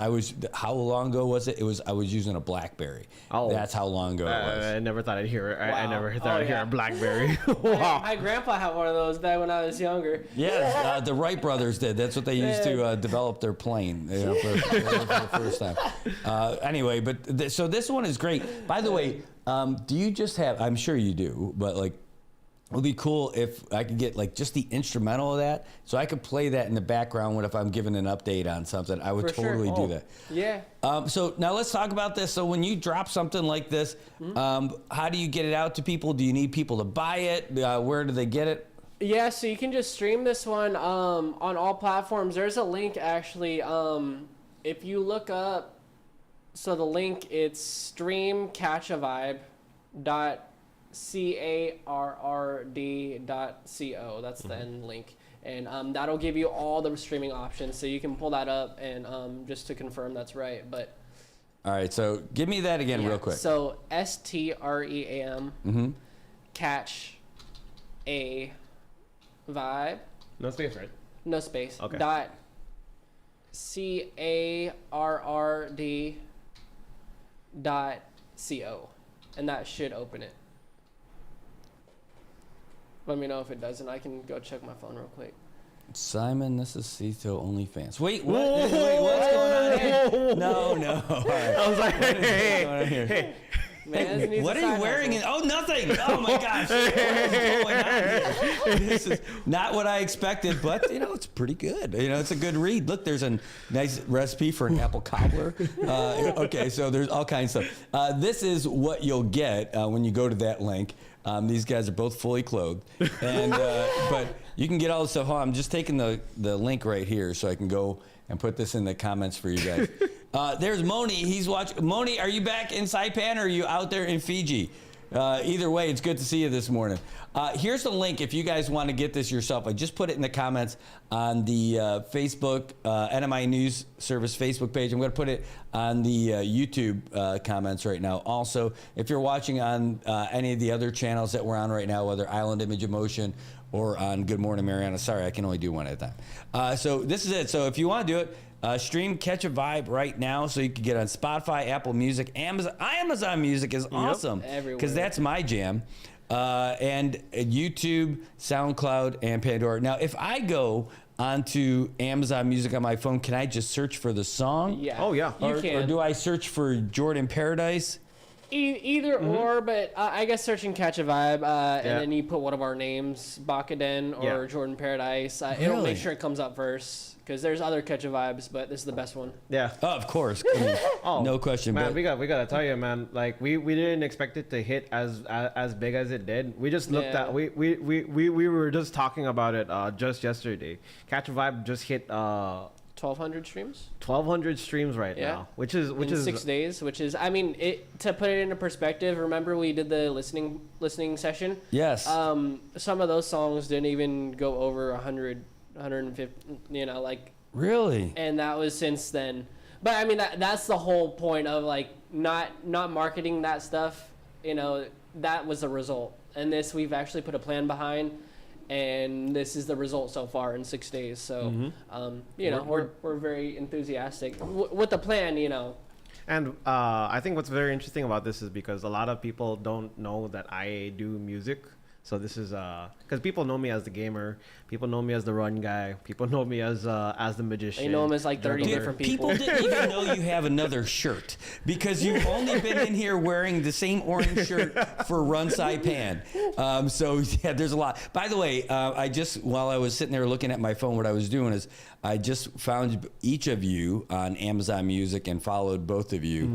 how long ago was it? I was using a BlackBerry. Oh, that's how long ago it was. I never thought I'd hear it. Wow. I never thought I'd hear a BlackBerry. Wow. My grandpa had one of those back when I was younger. Yeah, the Wright brothers did. That's what they used to develop their plane for the first time. Anyway, but so this one is great. By the way, do you just have? I'm sure you do, but like, it would be cool if I could get like just the instrumental of that, so I could play that in the background when if I'm giving an update on something. I would totally do that. Yeah. So now let's talk about this. So when you drop something like this, how do you get it out to people? Do you need people to buy it? Where do they get it? Yeah, so you can just stream this one on all platforms. There's a link actually. If you look up, so the link, it's streamcatchavibe.carrd.co. That's the end link, and that'll give you all the streaming options, so you can pull that up and just to confirm that's right. But all right, so give me that again real quick. So STREAM catch a vibe, No space, right? no space, Okay. dot CARRD.CO, and that should open it. Let me know if it doesn't. I can go check my phone real quick. Simon, this is Cito OnlyFans. Wait, what's going on here? No. All right. I was like, hey. Man, What are you wearing? Oh, nothing. Oh my gosh. What is going on here? This is not what I expected, but it's pretty good. It's a good read. Look, there's a nice recipe for an apple cobbler. Okay, so there's all kinds of stuff. This is what you'll get when you go to that link. These guys are both fully clothed, and but you can get all this stuff. I'm just taking the link right here so I can go and put this in the comments for you guys. There's Moni. He's watching. Moni, are you back in Saipan or are you out there in Fiji? Either way, it's good to see you this morning. Here's the link if you guys want to get this yourself. I just put it in the comments on the Facebook, NMI News Service Facebook page. I'm going to put it on the YouTube comments right now. Also, if you're watching on any of the other channels that we're on right now, whether Island Image Emotion or on Good Morning Mariana. Sorry, I can only do one at a time. So this is it. So if you want to do it, stream Catch a Vibe right now, so you can get on Spotify, Apple Music, Amazon Music is awesome because that's my jam, and YouTube, SoundCloud, and Pandora. Now, if I go onto Amazon Music on my phone, can I just search for the song? Yeah. Oh yeah. You can. Or do I search for Jordan Paradise? Either or, but I guess searching Catch a Vibe, and then you put one of our names, Bakaden or Jordan Paradise. It'll make sure it comes up first, because there's other Catch a Vibes, but this is the best one. Yeah. Oh, of course. No question. Man, but we gotta tell you, man. Like we didn't expect it to hit as big as it did. We just looked at we were just talking about it just yesterday. Catch a Vibe just hit 1,200 streams. 1,200 streams right now, which is in 6 days. Which is, I mean, to put it into perspective. Remember we did the listening session. Yes. Some of those songs didn't even go over 100, 150. You know, like. Really. And that was since then. But I mean, that's the whole point of like not marketing that stuff. You know, that was the result. And this we've actually put a plan behind. And this is the result so far in 6 days. So, you know, we're very enthusiastic with the plan, you know. And I think what's very interesting about this is because a lot of people don't know that I do music. So this is because people know me as the gamer, people know me as the run guy, people know me as the magician. They know him as like 30 different people. People didn't even know you have another shirt because you've only been in here wearing the same orange shirt for Run Saipan. So yeah, there's a lot. By the way, while I was sitting there looking at my phone, what I was doing is I just found each of you on Amazon Music and followed both of you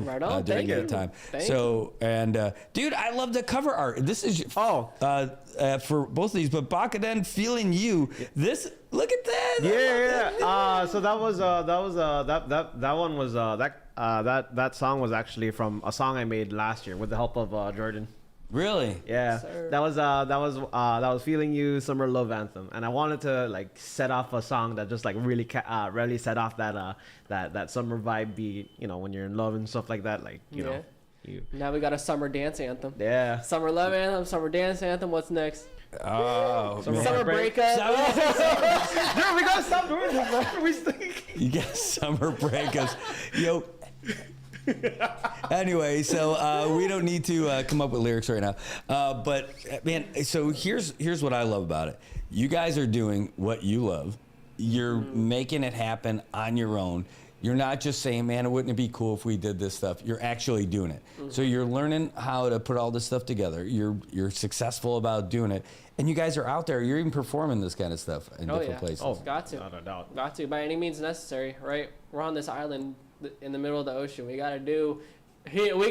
during that time. Dude, I love the cover art. This is for both of these, but Bakaden, Feeling You. This, look at that. Yeah. So that song was actually from a song I made last year with the help of Jordan. Really? Yeah. Yes, that was Feeling You, Summer Love Anthem, and I wanted to like set off a song that just like really set off that summer vibe beat. You know, when you're in love and stuff like that. Like you know. Now we got a summer dance anthem. Yeah. Summer love anthem, summer dance anthem. What's next? Oh, summer breakup. Dude, we gotta stop doing this, man. You got summer breakups. Yo. Anyway, so we don't need to come up with lyrics right now. But man, so here's what I love about it. You guys are doing what you love. You're making it happen on your own. You're not just saying, man, wouldn't it be cool if we did this stuff? You're actually doing it. So you're learning how to put all this stuff together. You're successful about doing it. And you guys are out there. You're even performing this kind of stuff in different places. Oh, got to. Not a doubt. Got to, by any means necessary, right? We're on this island in the middle of the ocean. We gotta do what we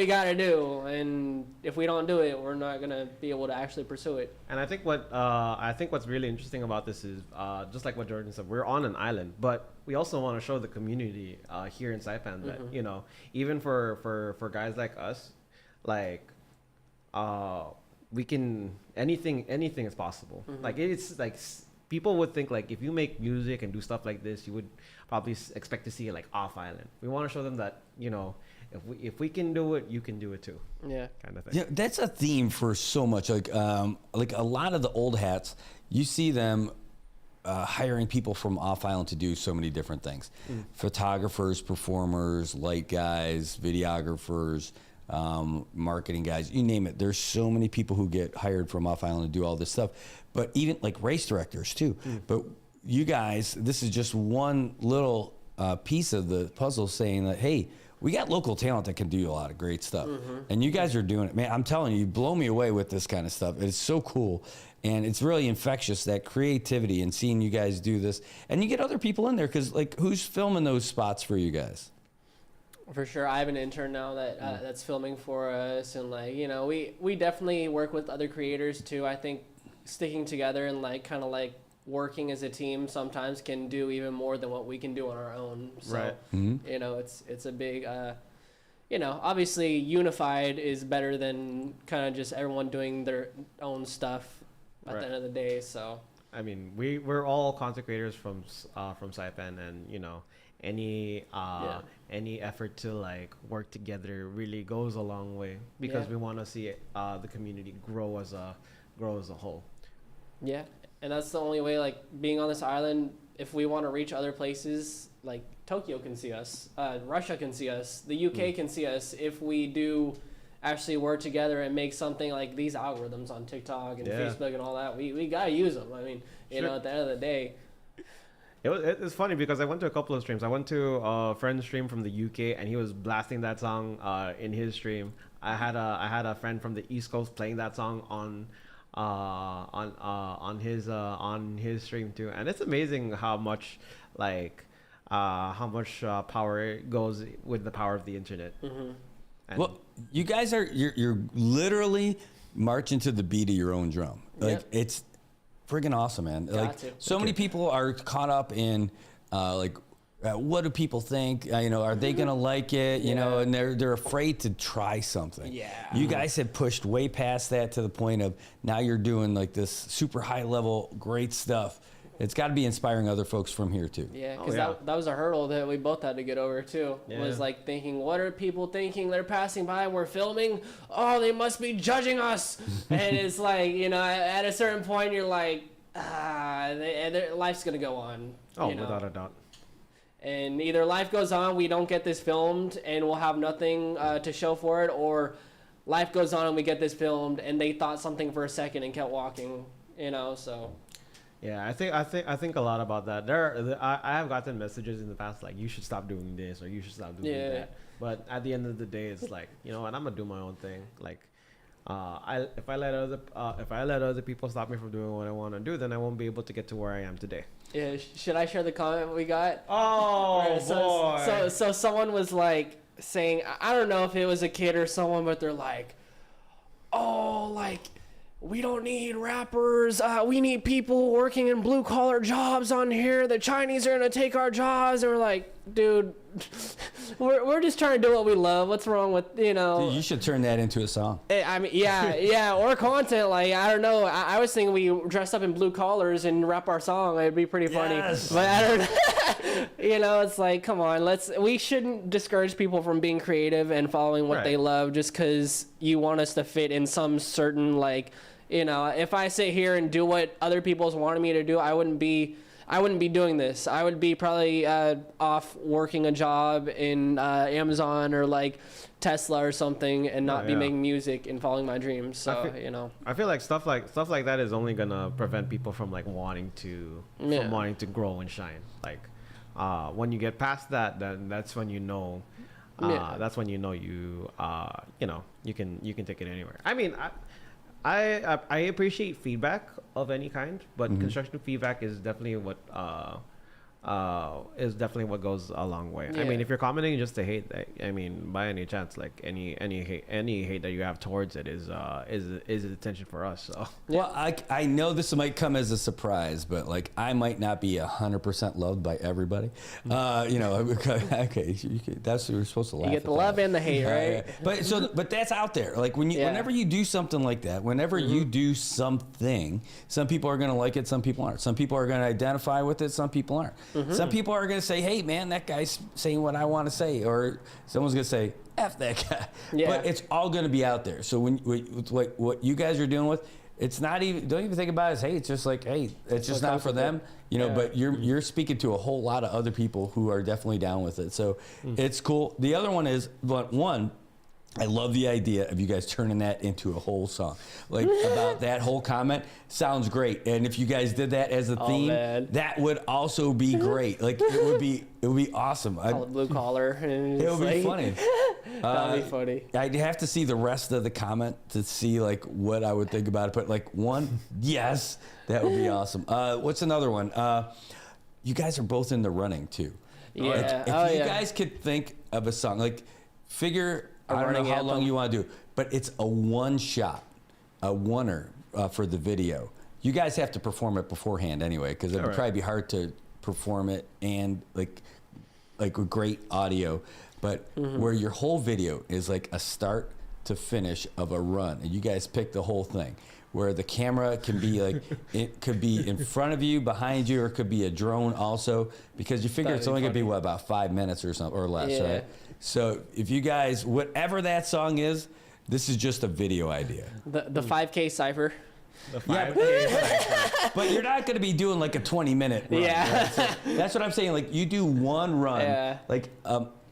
gotta do, and if we don't do it, we're not gonna be able to actually pursue it. And I think what's really interesting about this is just like what Jordan said, we're on an island, but we also want to show the community here in Saipan that you know, even for guys like us, like we can anything is possible. Like it's like people would think like if you make music and do stuff like this, you would probably expect to see it like off island. We want to show them that, you know, if we can do it, you can do it too. Yeah, kind of thing. Yeah, that's a theme for so much. Like a lot of the old hats, you see them hiring people from off island to do so many different things. Photographers, performers, light guys, videographers, marketing guys, you name it. There's so many people who get hired from off island to do all this stuff, but even like race directors too. But you guys, this is just one little piece of the puzzle saying that, hey, we got local talent that can do a lot of great stuff. And you guys are doing it. Man, I'm telling you, you blow me away with this kind of stuff. It's so cool. And it's really infectious, that creativity and seeing you guys do this. And you get other people in there, because like, who's filming those spots for you guys? For sure. I have an intern now that's filming for us. And like, you know, we definitely work with other creators too. I think sticking together and like kind of like working as a team sometimes can do even more than what we can do on our own. So, you know, it's a big, you know, obviously unified is better than kind of just everyone doing their own stuff at the end of the day. So I mean, we're all content creators from Saipan, and you know, any effort to like work together really goes a long way, because we want to see the community grow as a whole. Yeah, and that's the only way. Like, being on this island, if we want to reach other places, like Tokyo can see us, Russia can see us, the UK can see us, if we do actually work together and make something like these algorithms on TikTok and Facebook and all that. We gotta use them. I mean, you know, at the end of the day. It's funny because I went to a couple of streams. I went to a friend's stream from the UK, and he was blasting that song in his stream. I had a friend from the East Coast playing that song on his stream too. And it's amazing how much power goes with the power of the internet. Mm-hmm. Well, you guys you're literally marching to the beat of your own drum. Like, it's friggin' awesome, man. So many people are caught up in what do people think? You know, are they gonna like it? You know, and they're afraid to try something. Yeah. You guys have pushed way past that to the point of now you're doing like this super high level, great stuff. It's got to be inspiring other folks from here too. Yeah, because that was a hurdle that we both had to get over too. Was like thinking, what are people thinking? They're passing by, we're filming. Oh, they must be judging us. And it's like, you know, at a certain point, you're like, life's gonna go on. Oh, you know? without a doubt. And either life goes on, we don't get this filmed, and we'll have nothing to show for it, or life goes on and we get this filmed, and they thought something for a second and kept walking. You know, so. Yeah, I think a lot about that. I have gotten messages in the past like, you should stop doing this or you should stop doing that. But at the end of the day, it's like, you know what, I'm gonna do my own thing. Like, if I let other people stop me from doing what I want to do, then I won't be able to get to where I am today. Yeah, should I share the comment we got? Oh, boy. So someone was like saying, I don't know if it was a kid or someone, but they're like, oh, like, we don't need rappers. We need people working in blue collar jobs on here. The Chinese are gonna take our jobs. And we're like, dude, we're just trying to do what we love. What's wrong with, you know? Dude, you should turn that into a song. I mean, yeah, or content. Like, I don't know. I was thinking we dress up in blue collars and rap our song. It'd be pretty funny. Yes. But I don't know. You know, it's like, come on, we shouldn't discourage people from being creative and following what they love just because you want us to fit in some certain, like, you know, if I sit here and do what other people's wanted me to do, I wouldn't be doing this. I would be probably off working a job in Amazon or like Tesla or something, and not be making music and following my dreams. So you know, I feel like stuff like that is only gonna prevent people from like wanting to grow and shine. Like when you get past that, then that's when you know. That's when you know you can take it anywhere. I mean, I appreciate feedback of any kind, but constructive feedback is definitely what goes a long way. I mean, if you're commenting just to hate, I mean, by any chance, like any hate that you have towards it is attention for us. So well, I know this might come as a surprise, but like I might not be 100% loved by everybody. You know, okay, that's what you're supposed to laugh. You get the love and the hate, right? But that's out there. Like whenever you do something like that, whenever you do something, some people are gonna like it, some people aren't. Some people are gonna identify with it, some people aren't. Some people are going to say, hey, man, that guy's saying what I want to say. Or someone's going to say, F that guy. Yeah. But it's all going to be out there. So what you guys are doing with, it's not even, don't even think about it as, hey, it's just like, hey, it's just not for them. You know, but you're speaking to a whole lot of other people who are definitely down with it. So it's cool. The other one is, I love the idea of you guys turning that into a whole song. Like about that whole comment sounds great. And if you guys did that as a theme, that would also be great. Like it would be awesome. Call it blue collar. And it would be funny. That'd be funny. I'd have to see the rest of the comment to see like what I would think about it. But like yes, that would be awesome. What's another one? You guys are both in the running too. Yeah. Like, if you guys could think of a song, like figure. I don't know how long you want to do, but it's a one shot, a oneer for the video. You guys have to perform it beforehand anyway, because it would probably be hard to perform it and like like with great audio, but where your whole video is like a start to finish of a run, and you guys pick the whole thing, where the camera can be like, it could be in front of you, behind you, or it could be a drone also, because you figure it's only gonna be what, about 5 minutes or something, or less, right? So if you guys, whatever that song is, this is just a video idea. The 5K cipher. But you're not going to be doing like a 20-minute run. Yeah. Right? So that's what I'm saying. Like, you do one run, like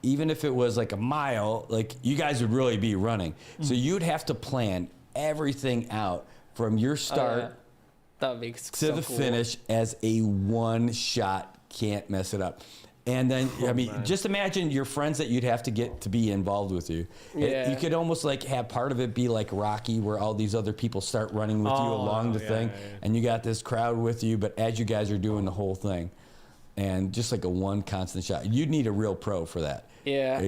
even if it was like a mile, like you guys would really be running. So you'd have to plan everything out from your start that would be to so the cool. finish as a one shot. Can't mess it up. And then, I mean, just imagine your friends that you'd have to get to be involved with you. Yeah. You could almost like have part of it be like Rocky, where all these other people start running with you along the thing, and you got this crowd with you, but as you guys are doing the whole thing, and just like a one constant shot. You'd need a real pro for that. Yeah.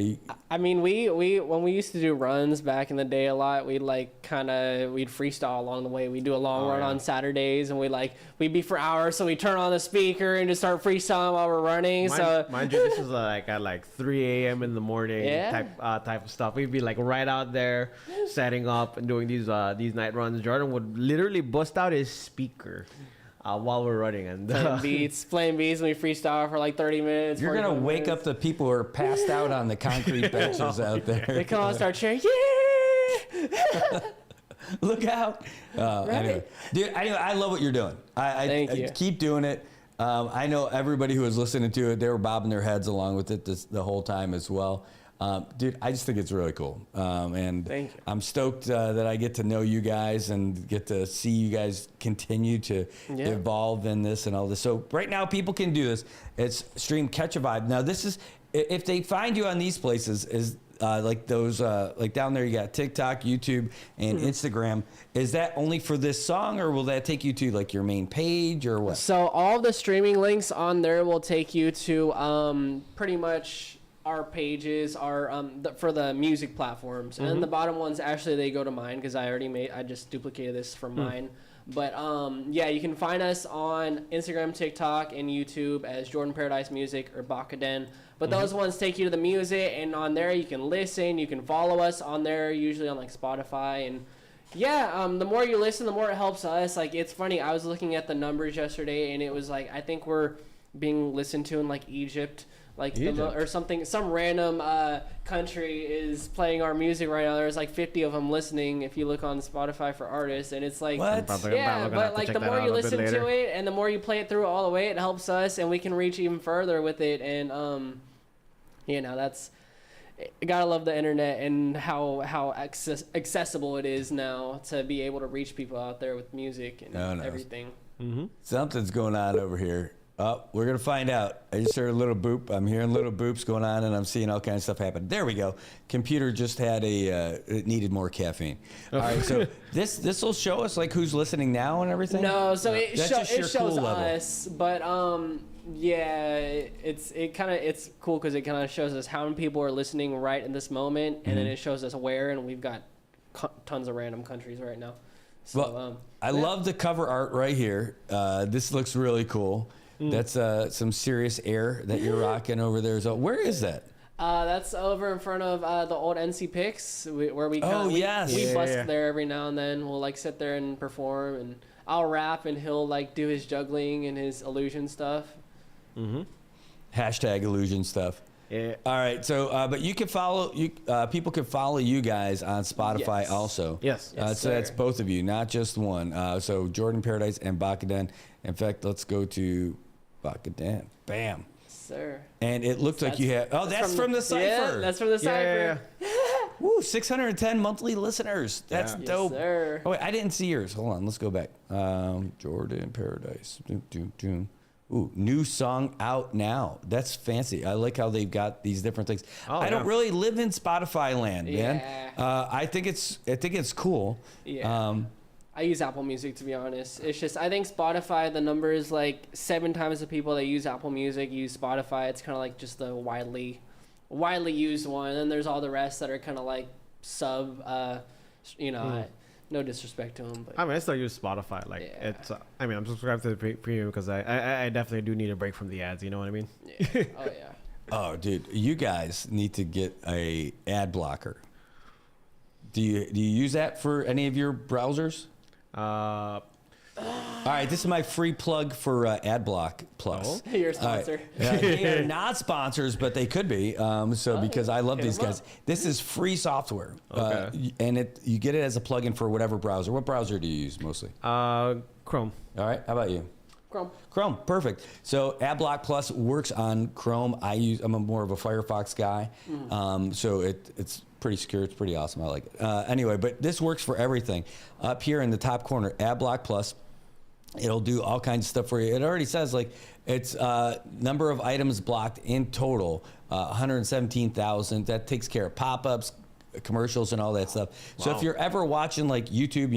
I mean, we when we used to do runs back in the day a lot, we'd freestyle along the way. We'd do a long run on Saturdays, and we'd be for hours, so we turn on the speaker and just start freestyling while we're running. Mind you, this is like at like 3 a.m. in the morning type of stuff. We'd be like right out there setting up and doing these night runs. Jordan would literally bust out his speaker while we're running and playing beats, and we freestyle for like 30 minutes. You're gonna wake up the people who are passed out on the concrete benches out there. They come out and start cheering, yeah! Look out! Anyway, dude, I love what you're doing. Thank you. Keep doing it. I know everybody who was listening to it, they were bobbing their heads along with it the whole time as well. Dude, I just think it's really cool. And Thank you. I'm stoked that I get to know you guys and get to see you guys continue to evolve in this and all this. So right now, people can do this. It's stream Catch a Vibe. Now, this is, if they find you on these places, is like those, like down there, you got TikTok, YouTube, and Instagram. Is that only for this song, or will that take you to like your main page, or what? So all the streaming links on there will take you to pretty much our pages are for the music platforms, and the bottom ones actually they go to mine because I just duplicated this from mine. But yeah, you can find us on Instagram, TikTok, and YouTube as Jordan Paradise Music or Bakaden. But those ones take you to the music, and on there you can listen, you can follow us on there, usually on like Spotify. And yeah, the more you listen, the more it helps us. Like, it's funny, I was looking at the numbers yesterday, and it was like, I think we're being listened to in like Egypt. Like or something, some random country is playing our music right now. There's like 50 of them listening. If you look on Spotify for artists, and it's like, what? Yeah, but like the more you listen to it and the more you play it through all the way, it helps us, and we can reach even further with it. And you know, that's, you gotta love the internet and how accessible it is now to be able to reach people out there with music and everything. Something's going on over here. Oh, we're going to find out. I just heard a little boop. I'm hearing little boops going on, and I'm seeing all kinds of stuff happen. There we go. Computer just had it needed more caffeine. All right, so this will show us like who's listening now and everything? No, so it shows cool us, but yeah, it's cool because it kind of shows us how many people are listening right in this moment, and then it shows us where, and we've got tons of random countries right now. So, well, I love the cover art right here. This looks really cool. That's some serious air that you're rocking over there. So where is that? That's over in front of the old NC Picks, where we we bust there every now and then. We'll like sit there and perform, and I'll rap, and he'll like do his juggling and his illusion stuff. Hashtag illusion stuff. Yeah. All right. So, but you can follow you. People can follow you guys on Spotify also. Yes. So that's both of you, not just one. So Jordan Paradise and Bakaden. In fact, let's go to Bakaden. Bam. Sir. And it looked like you had. Oh, that's from the Cypher. Yeah, that's from the Cypher. Woo! 610 monthly listeners. That's dope. Yes, sir. Oh wait, I didn't see yours. Hold on. Let's go back. Jordan Paradise. Ooh, new song out now. That's fancy. I like how they've got these different things. I don't really live in Spotify land, man. I think it's cool. Yeah. I use Apple Music, to be honest. It's just, I think Spotify, the number is like 7 times the people that use Apple Music use Spotify. It's kind of like just the widely used one. And then there's all the rest that are kind of like sub, no disrespect to them. But I mean, I still use Spotify. Like, it's, I mean, I'm subscribed to the premium because I definitely do need a break from the ads. You know what I mean? Yeah. Oh, yeah. Oh, dude, you guys need to get a ad blocker. Do you use that for any of your browsers? All right, this is my free plug for AdBlock Plus. Oh. Your sponsor. They are not sponsors, but they could be. Because I love these guys. This is free software, and you get it as a plugin for whatever browser. What browser do you use mostly? Chrome. All right, how about you? Chrome, perfect. So AdBlock Plus works on Chrome. I'm more of a Firefox guy, so it's pretty secure. It's pretty awesome. I like it. Anyway, but this works for everything. Up here in the top corner, AdBlock Plus. It'll do all kinds of stuff for you. It already says like it's number of items blocked in total, 117,000. That takes care of pop-ups, commercials, and all that stuff. So if you're ever watching like YouTube,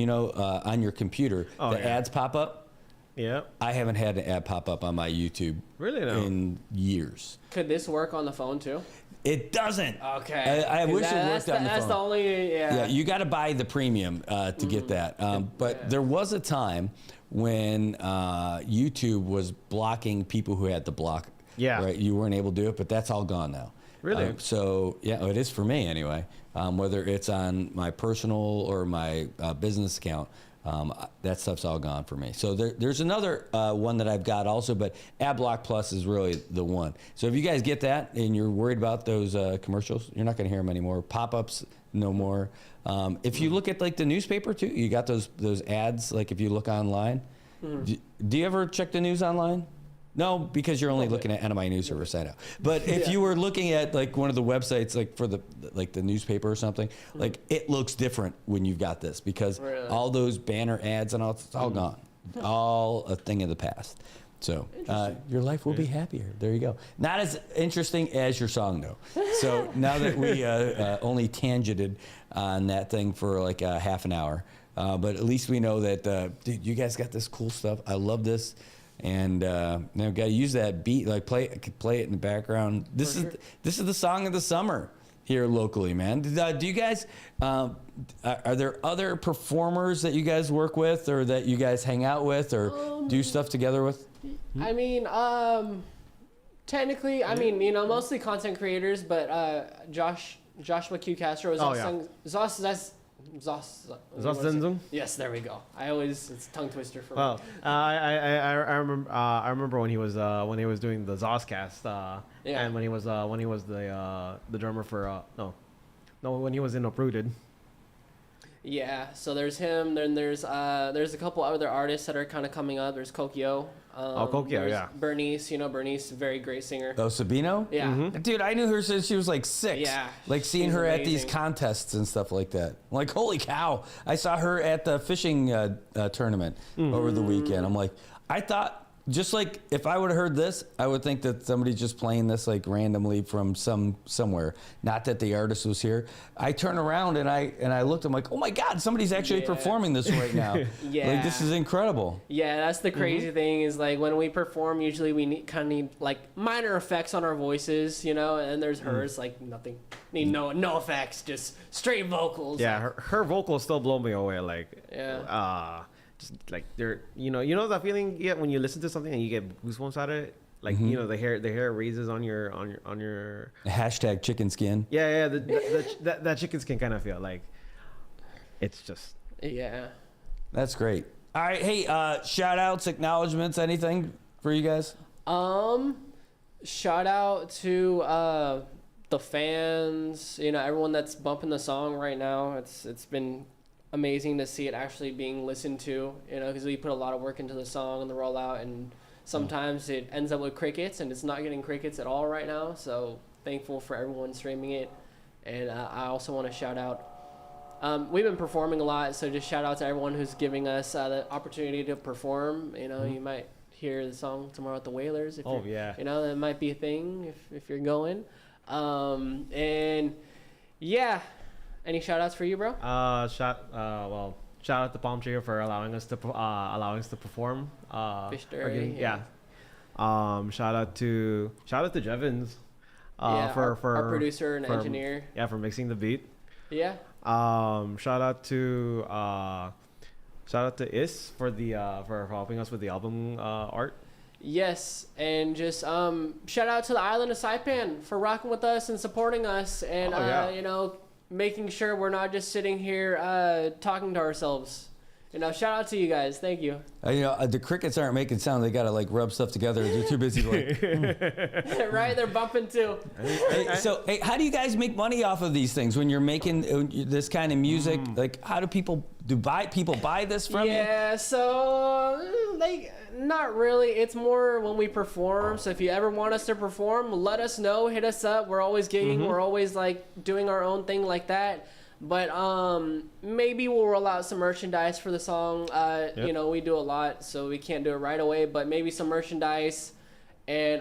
on your computer, ads pop up. Yeah. I haven't had an ad pop up on my YouTube in years. Could this work on the phone too? It doesn't. Okay. I wish it worked on the phone. That's the only. Yeah, you got to buy the premium to get that. But there was a time when YouTube was blocking people who had the block. Yeah. Right. You weren't able to do it, but that's all gone now. Really? So yeah, it is for me anyway. Whether it's on my personal or my business account. That stuff's all gone for me. So there's another one that I've got also, but AdBlock Plus is really the one. So if you guys get that and you're worried about those commercials, you're not going to hear them anymore. Pop-ups, no more. If you look at like the newspaper too, you got those ads. Like if you look online, do you ever check the news online? No, because you're only looking at NMI News Service, I know. But if you were looking at like one of the websites, like for the newspaper or something, like it looks different when you've got this because all those banner ads and all, it's all gone, all a thing of the past. So your life will be happier. There you go. Not as interesting as your song though. So now that we only tangented on that thing for like half an hour, but at least we know that, dude, you guys got this cool stuff. I love this. And got to use that beat, like play it in the background. This is the song of the summer here locally, man. Do you guys? Are there other performers that you guys work with, or that you guys hang out with, or do stuff together with? I mean, technically, mostly content creators, but Joshua Q. Castro is also Zosenzung? Yes, there we go. it's a tongue twister for me. I remember when he was doing the Zoscast, and when he was the drummer for when he was in Uprooted. Yeah, so there's him. Then there's a couple other artists that are kind of coming up. There's Kokio. Kokio, yeah. Bernice, Bernice, very great singer. Oh, Sabino? Yeah. Dude, I knew her since she was like 6. Yeah. Like seeing her amazing. at these contests and stuff like that. I'm like, holy cow. I saw her at the fishing tournament over the weekend. I'm like, I thought, just like if I would have heard this, I would think that somebody's just playing this like randomly from somewhere. Not that the artist was here. I turned around and I looked. I'm like, oh my God, somebody's actually performing this right now. Like this is incredible. Yeah, that's the crazy thing is like when we perform, usually we need like minor effects on our voices, and there's hers like nothing, need no effects, just straight vocals. Yeah, her vocals still blow me away. Like just like they're you know that feeling you get when you listen to something and you get goosebumps out of it, like the hair raises on your hashtag chicken skin. Yeah, that chicken skin kind of feel like it's just that's great. All right, hey, shout outs, acknowledgments, anything for you guys? Shout out to the fans, everyone that's bumping the song right now. It's been amazing to see it actually being listened to, because we put a lot of work into the song and the rollout, and sometimes it ends up with crickets, and it's not getting crickets at all right now. So thankful for everyone streaming it. And I also want to shout out, we've been performing a lot, so just shout out to everyone who's giving us the opportunity to perform. You might hear the song tomorrow at the Whalers. That might be a thing if you're going. And yeah. Any shout outs for you, bro? Shout out to Palm Tree for allowing us to perform. Fish Dairy, shout out to Jevons. For our producer and engineer. Yeah, for mixing the beat. Yeah. Shout out to Is for the for helping us with the album art. Yes, and just shout out to the island of Saipan for rocking with us and supporting us, and you know, making sure we're not just sitting here talking to ourselves. You know, shout out to you guys. Thank you. You know, the crickets aren't making sound. They gotta like rub stuff together. They're too busy. Like, Right, they're bumping too. Hey, how do you guys make money off of these things when you're making this kind of music? Like, how do people buy this from you? Yeah, so like not really. It's more when we perform. So if you ever want us to perform, let us know. Hit us up. We're always gigging. We're always like doing our own thing like that. But maybe we'll roll out some merchandise for the song. You know, we do a lot, so we can't do it right away. But maybe some merchandise. And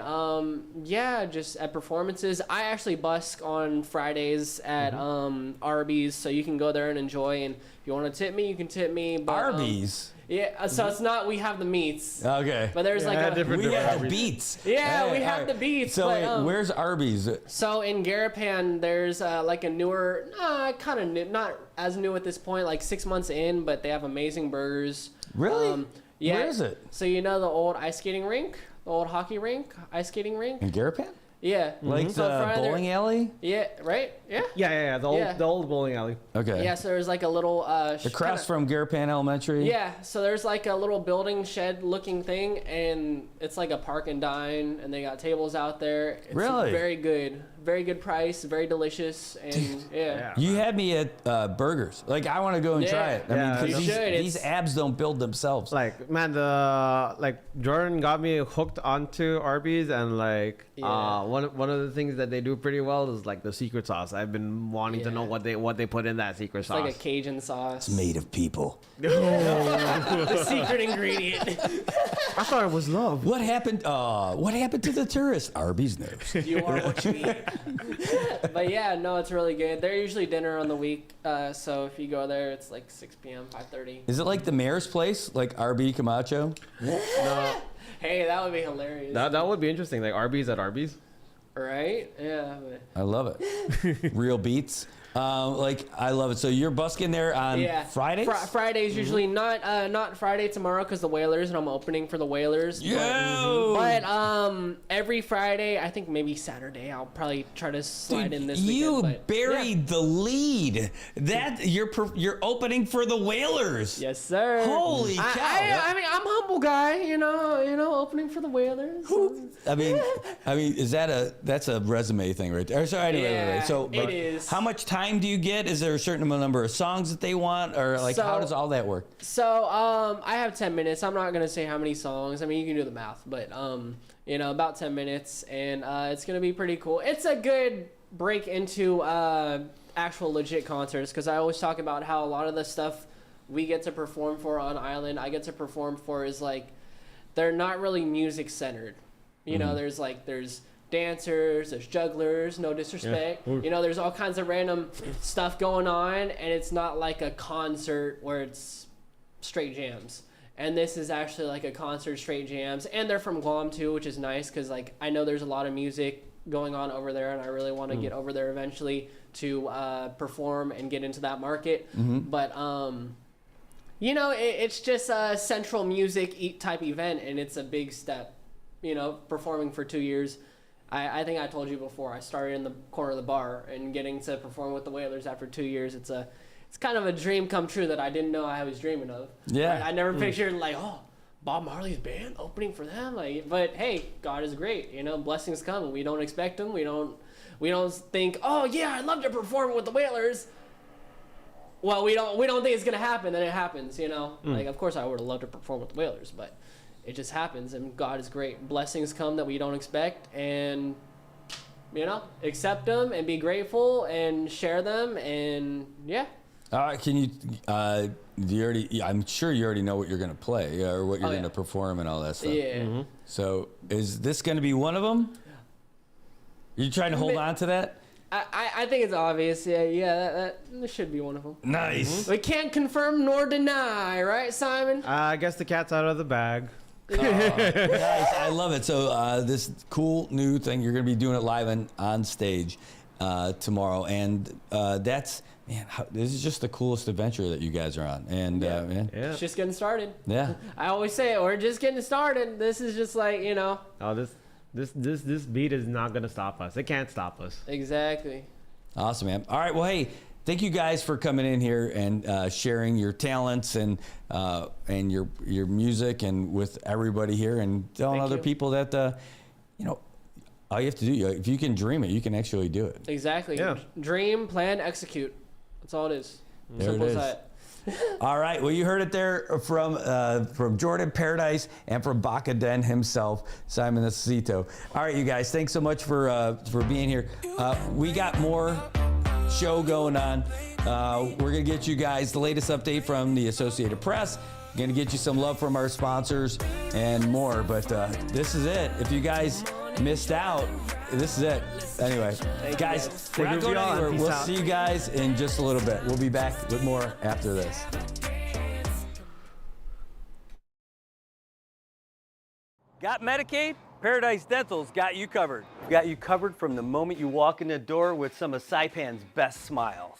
yeah, just at performances. I actually busk on Fridays at Arby's, so you can go there and enjoy. And if you want to tip me, you can tip me. But, Arby's? Yeah, so it's not, we have the meats. Okay. But there's we have the beats. Yeah, we have the beats. So but, where's Arby's? So in Garapan, there's like a newer, kind of new, not as new at this point, like 6 months in, but they have amazing burgers. Really? Yeah. Where is it? So you know the old ice skating rink? The old hockey rink? Ice skating rink? In Garapan? Yeah. Like So the bowling alley? Yeah, right? Yeah. Yeah. The old bowling alley. Okay. Yeah, so there's like a little... across from Garapan Elementary? Yeah, so there's like a little building shed looking thing, and it's like a park and dine, and they got tables out there. It's Really? Very good. Very good price, very delicious, and yeah. You had me at burgers. Like, I want to go and try it. I mean, 'cause these abs don't build themselves. Like, man, Jordan got me hooked onto Arby's, and like one of the things that they do pretty well is like the secret sauce. I've been wanting to know what they put in that secret sauce. It's like a Cajun sauce. It's made of people. The secret ingredient. I thought it was love. What happened? What happened to the tourist? Arby's knows. You are what you eat. But yeah, no, it's really good. They're usually dinner on the week, so if you go there, it's like 6 p.m., 5:30. Is it like the mayor's place, like RB Camacho? No. Hey, that would be hilarious. That would be interesting. Like Arby's at Arby's. Right? Yeah. But... I love it. Real beats. Like, I love it. So you're busking there on Fridays? Fridays usually, not Friday tomorrow because the Whalers, and I'm opening for the Whalers. But every Friday, I think maybe Saturday, I'll probably try to slide in this weekend. You buried the lead. That you're opening for the Whalers. Yes, sir. Holy cow! I mean, I'm a humble guy, you know, opening for the Whalers. I mean, that's a resume thing right there. So anyway, so it is. How much time do you get? Is there a certain number of songs that they want, or like how does all that work? So I have 10 minutes. I'm not gonna say how many songs. I mean, you can do the math, but you know, about 10 minutes, and it's gonna be pretty cool. It's a good break into actual legit concerts, because I always talk about how a lot of the stuff we get to perform for on Island, I get to perform for, is like they're not really music centered. You know, there's dancers, there's jugglers, no disrespect. Yeah. You know, there's all kinds of random stuff going on, and it's not like a concert where it's straight jams. And this is actually like a concert, straight jams. And they're from Guam too, which is nice, because like I know there's a lot of music going on over there, and I really want to get over there eventually to perform and get into that market. But you know, it's just a central music type event, and it's a big step. You know, performing for 2 years. I think I told you before, I started in the corner of the bar, and getting to perform with the Whalers after 2 years, it's kind of a dream come true that I didn't know I was dreaming of. Yeah. Right? I never pictured like, oh, Bob Marley's band opening for them. Like, but hey, God is great. You know, blessings come, and we don't expect them. We don't think, oh yeah, I'd love to perform with the Whalers. Well, we don't think it's gonna happen, then it happens. You know, like of course I would have loved to perform with the Whalers, but it just happens, and God is great. Blessings come that we don't expect, and you know, accept them and be grateful and share them, and yeah. Can you? I'm sure you already know what you're going to play or what you're going to perform and all that stuff. Yeah. So is this going to be one of them? Are you trying to hold on to that? I think it's obvious. Yeah. That should be one of them. Nice. We can't confirm nor deny, right, Simon? I guess the cat's out of the bag. Nice. I love it. So this cool new thing, you're going to be doing it live on stage. tomorrow, and that's this is just the coolest adventure that you guys are on, and man, It's just getting started. Yeah. I always say it, we're just getting started. This is just like, Oh, this beat is not gonna stop us. It can't stop us. Exactly. Awesome, man. All right, well, hey, thank you guys for coming in here and sharing your talents and your music and with everybody here, and telling other people that all you have to do, if you can dream it, you can actually do it. Exactly. Yeah. Dream, plan, execute. That's all it is. There Simple it is. as that. All right. Well, you heard it there from Jordan Paradise and from Baca Den himself, Simon Esposito. All right, you guys. Thanks so much for being here. We got more show going on. We're gonna get you guys the latest update from the Associated Press. We're gonna get you some love from our sponsors and more. But this is it. If you guys missed out, this is it. Anyway, guys, we're not going anywhere. We'll see you guys in just a little bit. We'll be back with more after this. Got Medicaid? Paradise Dental's got you covered. Got you covered from the moment you walk in the door with some of Saipan's best smiles.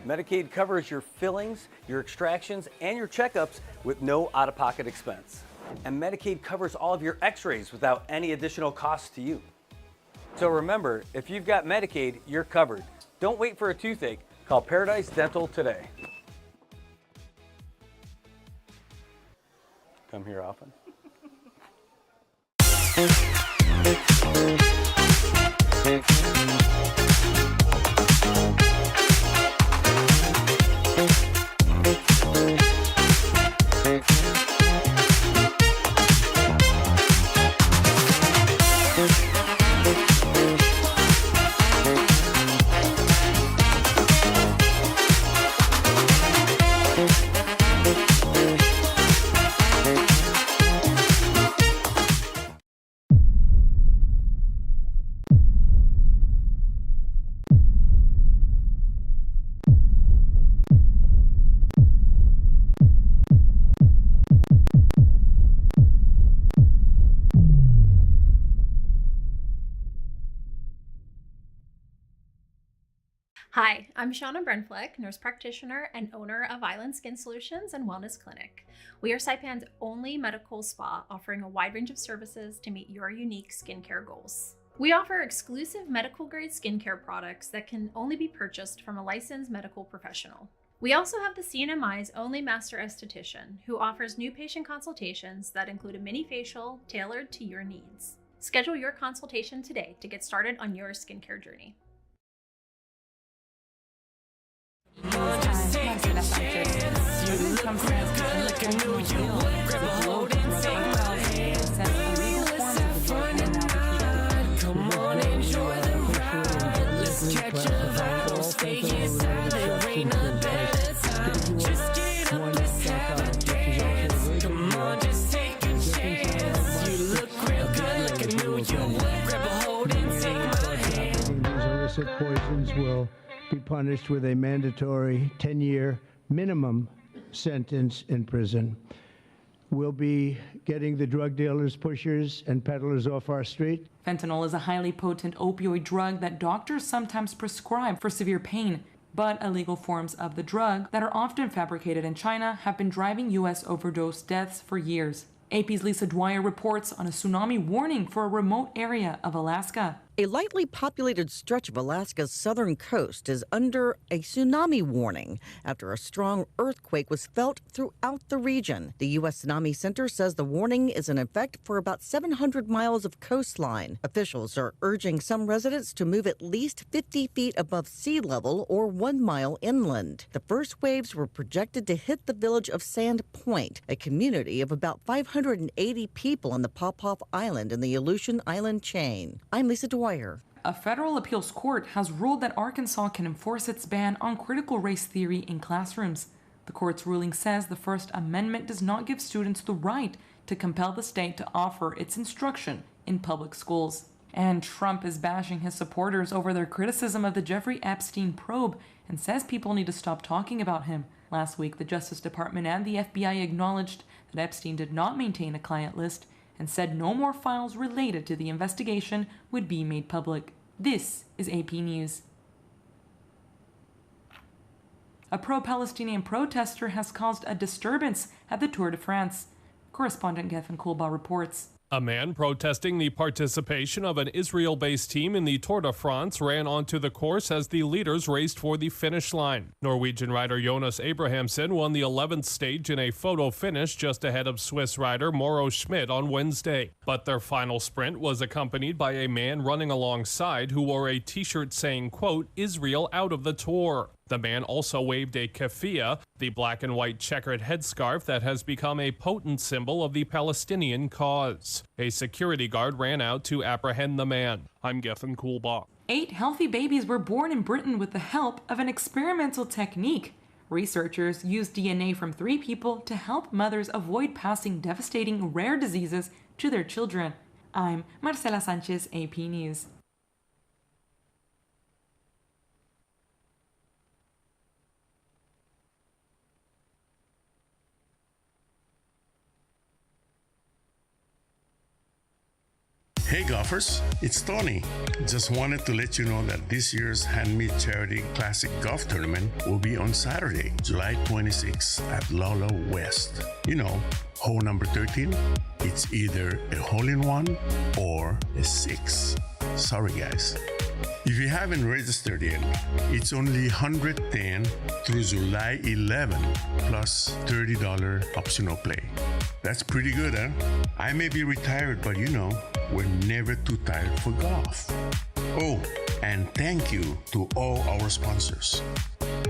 Medicaid covers your fillings, your extractions, and your checkups with no out-of-pocket expense. And Medicaid covers all of your x-rays without any additional cost to you. So remember, if you've got Medicaid, you're covered. Don't wait for a toothache. Call Paradise Dental today. Come here often. Hi, I'm Shauna Brenfleck, nurse practitioner and owner of Island Skin Solutions and Wellness Clinic. We are Saipan's only medical spa offering a wide range of services to meet your unique skincare goals. We offer exclusive medical grade skincare products that can only be purchased from a licensed medical professional. We also have the CNMI's only master esthetician who offers new patient consultations that include a mini facial tailored to your needs. Schedule your consultation today to get started on your skincare journey. Illicit poisons will be punished with a mandatory 10-year minimum sentence in prison. We'll be getting the drug dealers, pushers, and peddlers off our street. Fentanyl is a highly potent opioid drug that doctors sometimes prescribe for severe pain, but illegal forms of the drug that are often fabricated in China have been driving U.S. overdose deaths for years. AP's Lisa Dwyer reports on a tsunami warning for a remote area of Alaska. A lightly populated stretch of Alaska's southern coast is under a tsunami warning after a strong earthquake was felt throughout the region. The U.S. Tsunami Center says the warning is in effect for about 700 miles of coastline. Officials are urging some residents to move at least 50 feet above sea level or 1 mile inland. The first waves were projected to hit the village of Sand Point, a community of about 580 people on the Popoff Island in the Aleutian Island chain. I'm Lisa Dwyer. A federal appeals court has ruled that Arkansas can enforce its ban on critical race theory in classrooms. The court's ruling says the First Amendment does not give students the right to compel the state to offer its instruction in public schools. And Trump is bashing his supporters over their criticism of the Jeffrey Epstein probe and says people need to stop talking about him. Last week, the Justice Department and the FBI acknowledged that Epstein did not maintain a client list and said no more files related to the investigation would be made public. This is AP News. A pro-Palestinian protester has caused a disturbance at the Tour de France. Correspondent Gethin Kulba reports. A man protesting the participation of an Israel-based team in the Tour de France ran onto the course as the leaders raced for the finish line. Norwegian rider Jonas Abrahamsen won the 11th stage in a photo finish just ahead of Swiss rider Mauro Schmid on Wednesday. But their final sprint was accompanied by a man running alongside who wore a t-shirt saying, quote, "Israel out of the Tour." The man also waved a keffiyeh, the black and white checkered headscarf that has become a potent symbol of the Palestinian cause. A security guard ran out to apprehend the man. I'm Gethin Kulba. 8 healthy babies were born in Britain with the help of an experimental technique. Researchers used DNA from 3 people to help mothers avoid passing devastating rare diseases to their children. I'm Marcela Sanchez, AP News. Hey golfers, it's Tony. Just wanted to let you know that this year's Handmade Charity Classic Golf Tournament will be on Saturday, July 26 at Lala West. You know, hole number 13, it's either a hole-in-one or a 6. Sorry guys. If you haven't registered yet, it's only $110 through July 11 plus $30 optional play. That's pretty good, huh? I may be retired, but you know, we're never too tired for golf. Oh, and thank you to all our sponsors.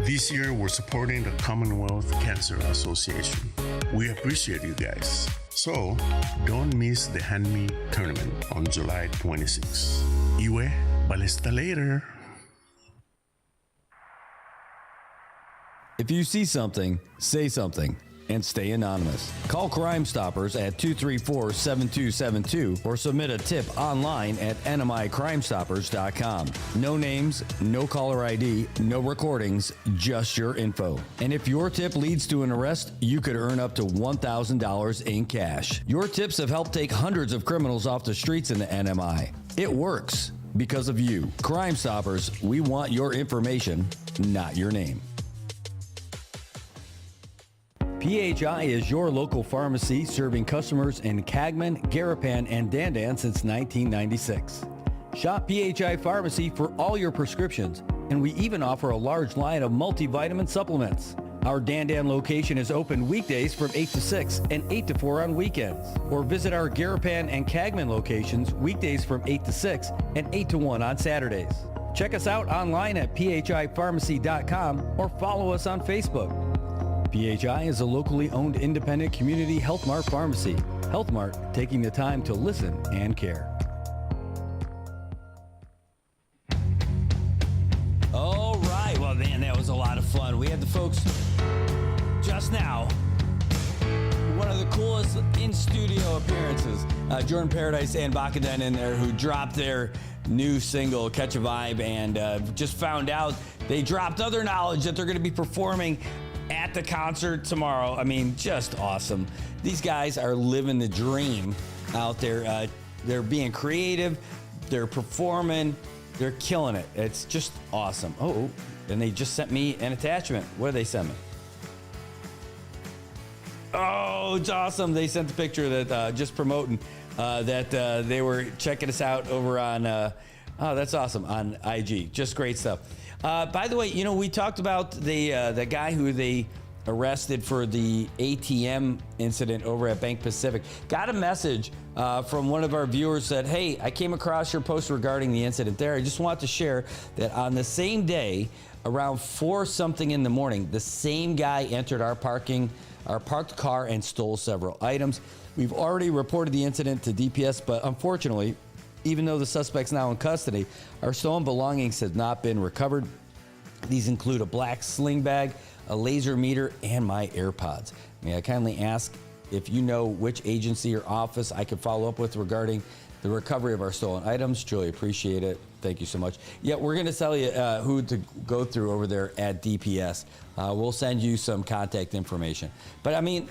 This year, we're supporting the Commonwealth Cancer Association. We appreciate you guys. So, don't miss the Handmade Tournament on July 26. Iwe, balesta later. If you see something, say something. And stay anonymous. Call Crime Stoppers at 234-7272 or submit a tip online at nmicrimestoppers.com. No names, no caller ID, no recordings, just your info. And if your tip leads to an arrest, you could earn up to $1,000 in cash. Your tips have helped take hundreds of criminals off the streets in the NMI. It works because of you. Crime Stoppers, we want your information, not your name. PHI is your local pharmacy serving customers in Cagman, Garapan, and Dandan since 1996. Shop PHI Pharmacy for all your prescriptions, and we even offer a large line of multivitamin supplements. Our Dandan location is open weekdays from 8 to 6 and 8 to 4 on weekends. Or visit our Garapan and Cagman locations weekdays from 8 to 6 and 8 to 1 on Saturdays. Check us out online at phipharmacy.com or follow us on Facebook. PHI is a locally owned independent community Health Mart pharmacy. Health Mart, taking the time to listen and care. All right. Well, man, that was a lot of fun. We had the folks just now. One of the coolest in-studio appearances. Jordan Paradise and Bakaden in there, who dropped their new single, Catch a Vibe, and just found out they dropped other knowledge that they're going to be performing at the concert tomorrow. I mean, just awesome. These guys are living the dream out there. They're being creative, they're performing, they're killing it. It's just awesome. Oh, and they just sent me an attachment. What did they send me? Oh, it's awesome. They sent the picture that just promoting that they were checking us out over on, oh, that's awesome, on IG. Just great stuff. By the way, you know, we talked about the guy who they arrested for the ATM incident over at Bank Pacific. Got a message from one of our viewers that, hey, I came across your post regarding the incident there. I just want to share that on the same day, around 4 something in the morning, the same guy entered our parked car and stole several items. We've already reported the incident to DPS, but unfortunately, even though the suspect's now in custody, our stolen belongings have not been recovered. These include a black sling bag, a laser meter, and my AirPods. May I kindly ask if you know which agency or office I could follow up with regarding the recovery of our stolen items? Truly appreciate it. Thank you so much. Yeah, we're going to tell you who to go through over there at DPS. We'll send you some contact information. But I mean,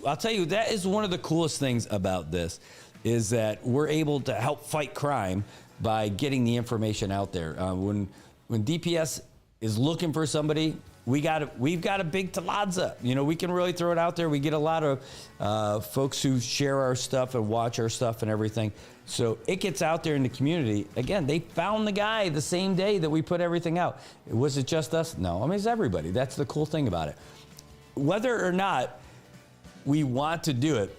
I'll tell you, that is one of the coolest things about this, is that we're able to help fight crime by getting the information out there. When DPS is looking for somebody, we've got a big Taladza. You know, we can really throw it out there. We get a lot of folks who share our stuff and watch our stuff and everything. So it gets out there in the community. Again, they found the guy the same day that we put everything out. Was it just us? No, I mean, it's everybody. That's the cool thing about it. Whether or not we want to do it,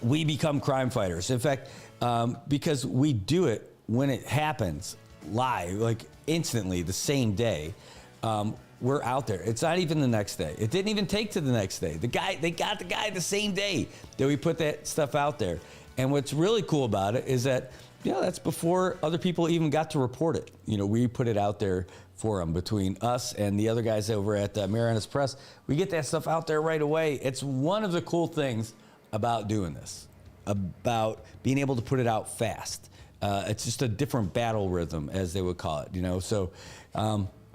we become crime fighters. In fact, because we do it when it happens live, like instantly, the same day, we're out there. It's not even the next day. It didn't even take to the next day. They got the guy the same day that we put that stuff out there. And what's really cool about it is that, you know, that's before other people even got to report it. You know, we put it out there for them. Between us and the other guys over at Marianas Press, we get that stuff out there right away. It's one of the cool things about doing this, about being able to put it out fast. It's just a different battle rhythm, as they would call it, you know. So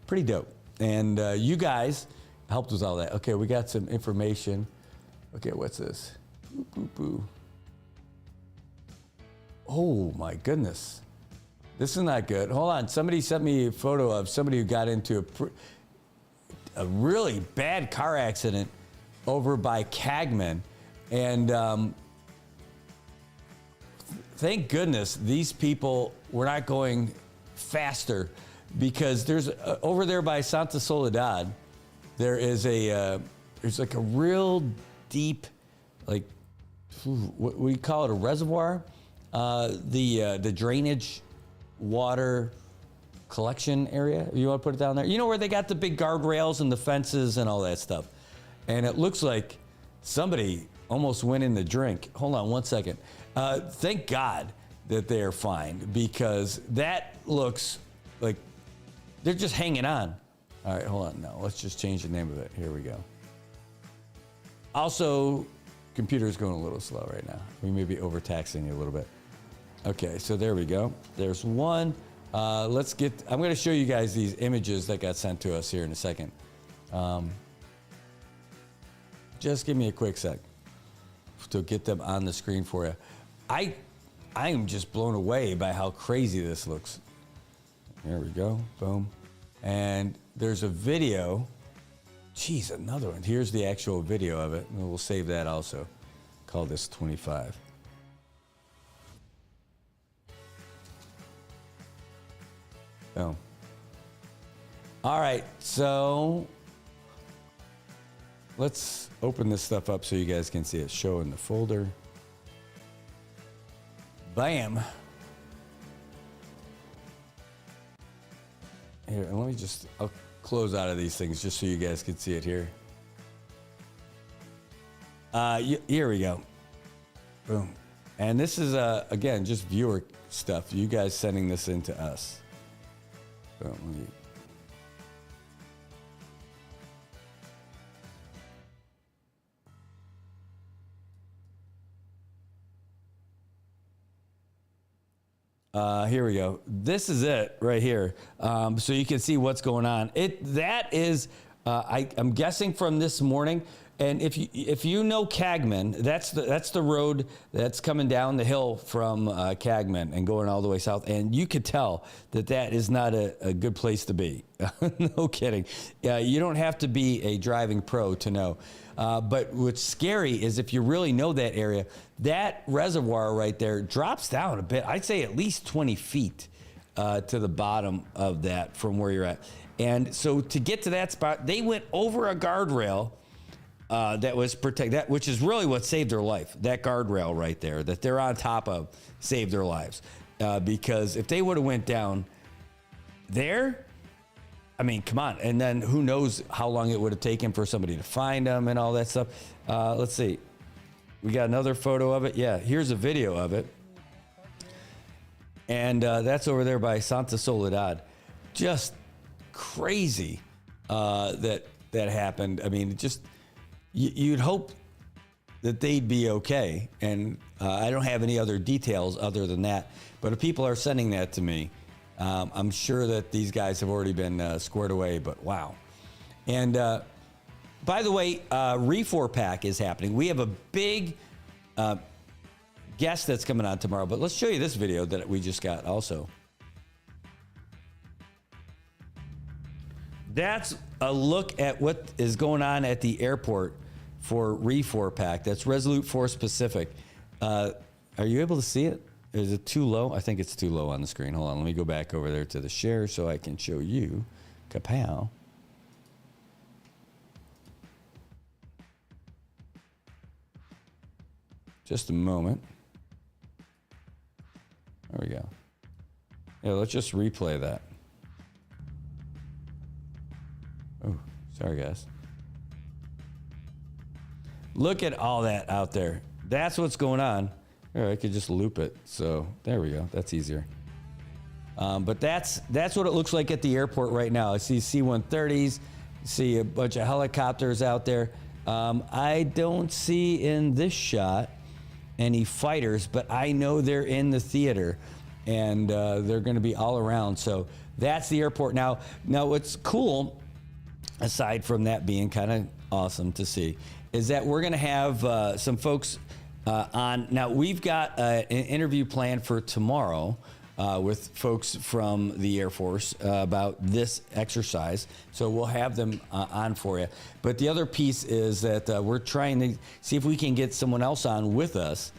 pretty dope. And you guys helped with all that. Okay, we got some information. Okay, what's this? Boop, boop, boop. Oh my goodness. This is not good. Hold on. Somebody sent me a photo of somebody who got into a really bad car accident over by Cagman. And thank goodness these people were not going faster, because there's over there by Santa Soledad, there is there's like a real deep, like, what we call it, a reservoir, the drainage water collection area. You want to put it down there? You know where they got the big guardrails and the fences and all that stuff. And it looks like somebody almost went in the drink. Hold on one second. Thank God that they're fine, because that looks like they're just hanging on. All right, hold on. No, let's just change the name of it. Here we go. Also, computer's going a little slow right now. We may be overtaxing you a little bit. Okay, so there we go. There's one. I'm going to show you guys these images that got sent to us here in a second. Just give me a quick sec to get them on the screen for you. I am just blown away by how crazy this looks. There we go. Boom. And there's a video. Geez, another one. Here's the actual video of it. We'll save that also. Call this 25. Boom. All right, so let's open this stuff up so you guys can see it. Show in the folder. Bam. Here, and let me I'll close out of these things just so you guys can see it here. Here we go. Boom. And this is, again, just viewer stuff. You guys sending this in to us. Boom. Here we go. This is it right here. So you can see what's going on. That is, I'm guessing from this morning. And if you know Cagman, that's the road that's coming down the hill from Cagman and going all the way south. And you could tell that is not a good place to be. No kidding. You don't have to be a driving pro to know. But what's scary is if you really know that area, that reservoir right there drops down a bit. I'd say at least 20 feet to the bottom of that from where you're at. And so to get to that spot, they went over a guardrail that was that, which is really what saved their life. That guardrail right there that they're on top of saved their lives. Because if they would have went down there, I mean, come on. And then who knows how long it would have taken for somebody to find them and all that stuff. Let's see. We got another photo of it. Yeah, here's a video of it. And that's over there by Santa Soledad. Just crazy that happened. I mean, just you'd hope that they'd be okay. And I don't have any other details other than that. But if people are sending that to me, I'm sure that these guys have already been squared away, but wow. And by the way, Refor Pack is happening. We have a big guest that's coming on tomorrow. But let's show you this video that we just got also. That's a look at what is going on at the airport for RE4PAC. That's Resolute Force Pacific. Are you able to see it? Is it too low? I think it's too low on the screen. Hold on, let me go back over there to the share so I can show you. Kapow. Just a moment. There we go. Yeah, let's just replay that. Oh, sorry guys. Look at all that out there. That's what's going on. Or I could just loop it. So there we go. That's easier. But that's what it looks like at the airport right now. I see C-130s, see a bunch of helicopters out there. I don't see in this shot any fighters, but I know they're in the theater, and they're going to be all around. So that's the airport. Now what's cool, aside from that being kind of awesome to see, is that we're going to have some folks on. Now, we've got an interview planned for tomorrow with folks from the Air Force about this exercise. So we'll have them on for you. But the other piece is that we're trying to see if we can get someone else on with us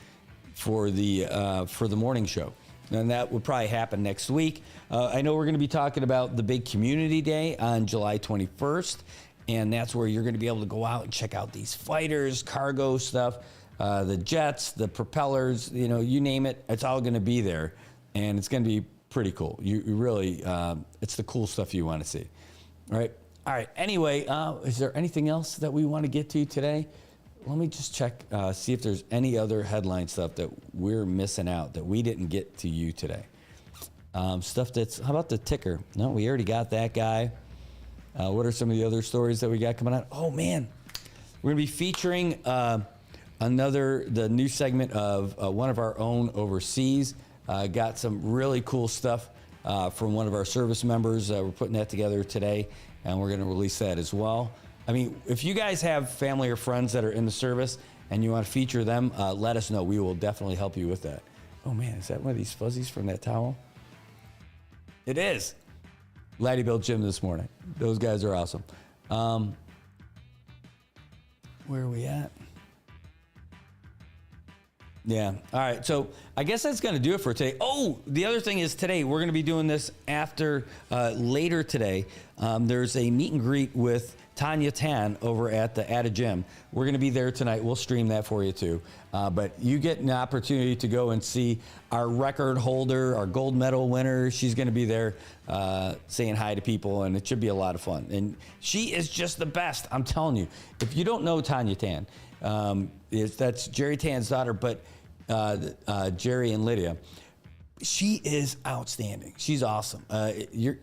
for the morning show. And that will probably happen next week. I know we're going to be talking about the big community day on July 21st. And that's where you're going to be able to go out and check out these fighters, cargo stuff, the jets, the propellers, you name it. It's all going to be there. And it's going to be pretty cool. You really, it's the cool stuff you want to see. All right. Anyway, is there anything else that we want to get to today? Let me just check, see if there's any other headline stuff that we're missing out that we didn't get to you today. Stuff that's, how about the ticker? No, we already got that guy. What are some of the other stories that we got coming out? Oh man, we're gonna be featuring the new segment of one of our own overseas. Got some really cool stuff from one of our service members. We're putting that together today, and we're gonna release that as well. I mean, if you guys have family or friends that are in the service and you want to feature them, let us know. We will definitely help you with that. Oh man, is that one of these fuzzies from that towel? It is. Laddie Bill Gym this morning. Those guys are awesome. Where are we at? Yeah. All right. So I guess that's going to do it for today. Oh, the other thing is today we're going to be doing this after later today. There's a meet and greet with Tanya Tan over at the Atta Gym. We're going to be there tonight. We'll stream that for you too. But you get an opportunity to go and see our record holder, our gold medal winner. She's going to be there saying hi to people, and it should be a lot of fun. And she is just the best. I'm telling you. If you don't know Tanya Tan, that's Jerry Tan's daughter, but Jerry and Lydia. She is outstanding. She's awesome. You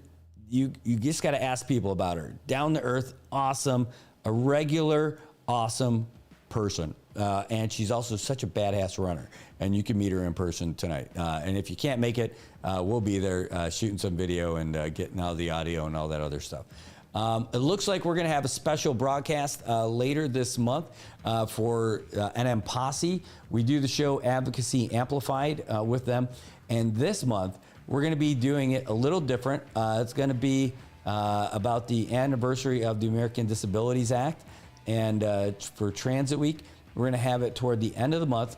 just got to ask people about her. Down to earth, awesome, a regular, awesome person. And she's also such a badass runner. And you can meet her in person tonight. And if you can't make it, we'll be there shooting some video and getting all the audio and all that other stuff. It looks like we're going to have a special broadcast later this month for NM Posse. We do the show Advocacy Amplified with them. And this month, we're going to be doing it a little different. It's going to be about the anniversary of the American Disabilities Act. And for Transit Week, we're going to have it toward the end of the month.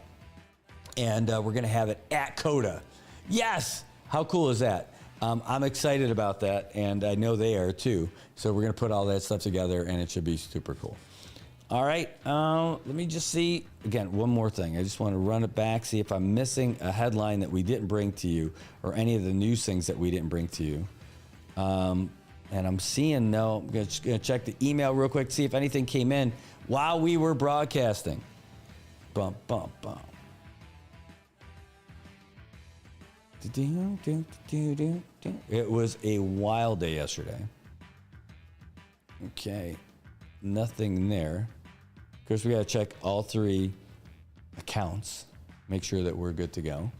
And we're going to have it at CODA. Yes! How cool is that? I'm excited about that, and I know they are too. So we're going to put all that stuff together, and it should be super cool. All right, let me just see. Again, one more thing. I just want to run it back, see if I'm missing a headline that we didn't bring to you or any of the news things that we didn't bring to you. And I'm seeing no. I'm just going to check the email real quick, see if anything came in while we were broadcasting. Bum, bum, bum. It was a wild day yesterday. Okay, nothing there. Of course, we got to check all three accounts, make sure that we're good to go.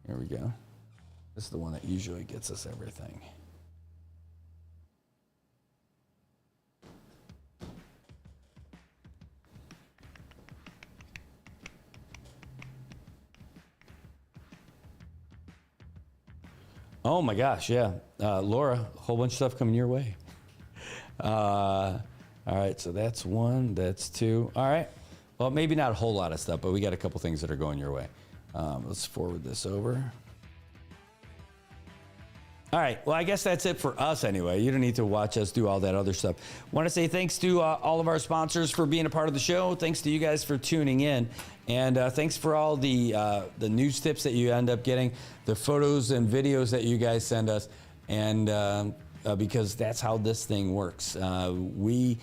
Here we go. This is the one that usually gets us everything. Oh my gosh, yeah. Laura, a whole bunch of stuff coming your way. All right, so that's 1, that's 2. All right. Well, maybe not a whole lot of stuff, but we got a couple things that are going your way. Let's forward this over. All right, well, I guess that's it for us anyway. You don't need to watch us do all that other stuff. Want to say thanks to all of our sponsors for being a part of the show. Thanks to you guys for tuning in. And thanks for all the news tips that you end up getting, the photos and videos that you guys send us, and because that's how this thing works. We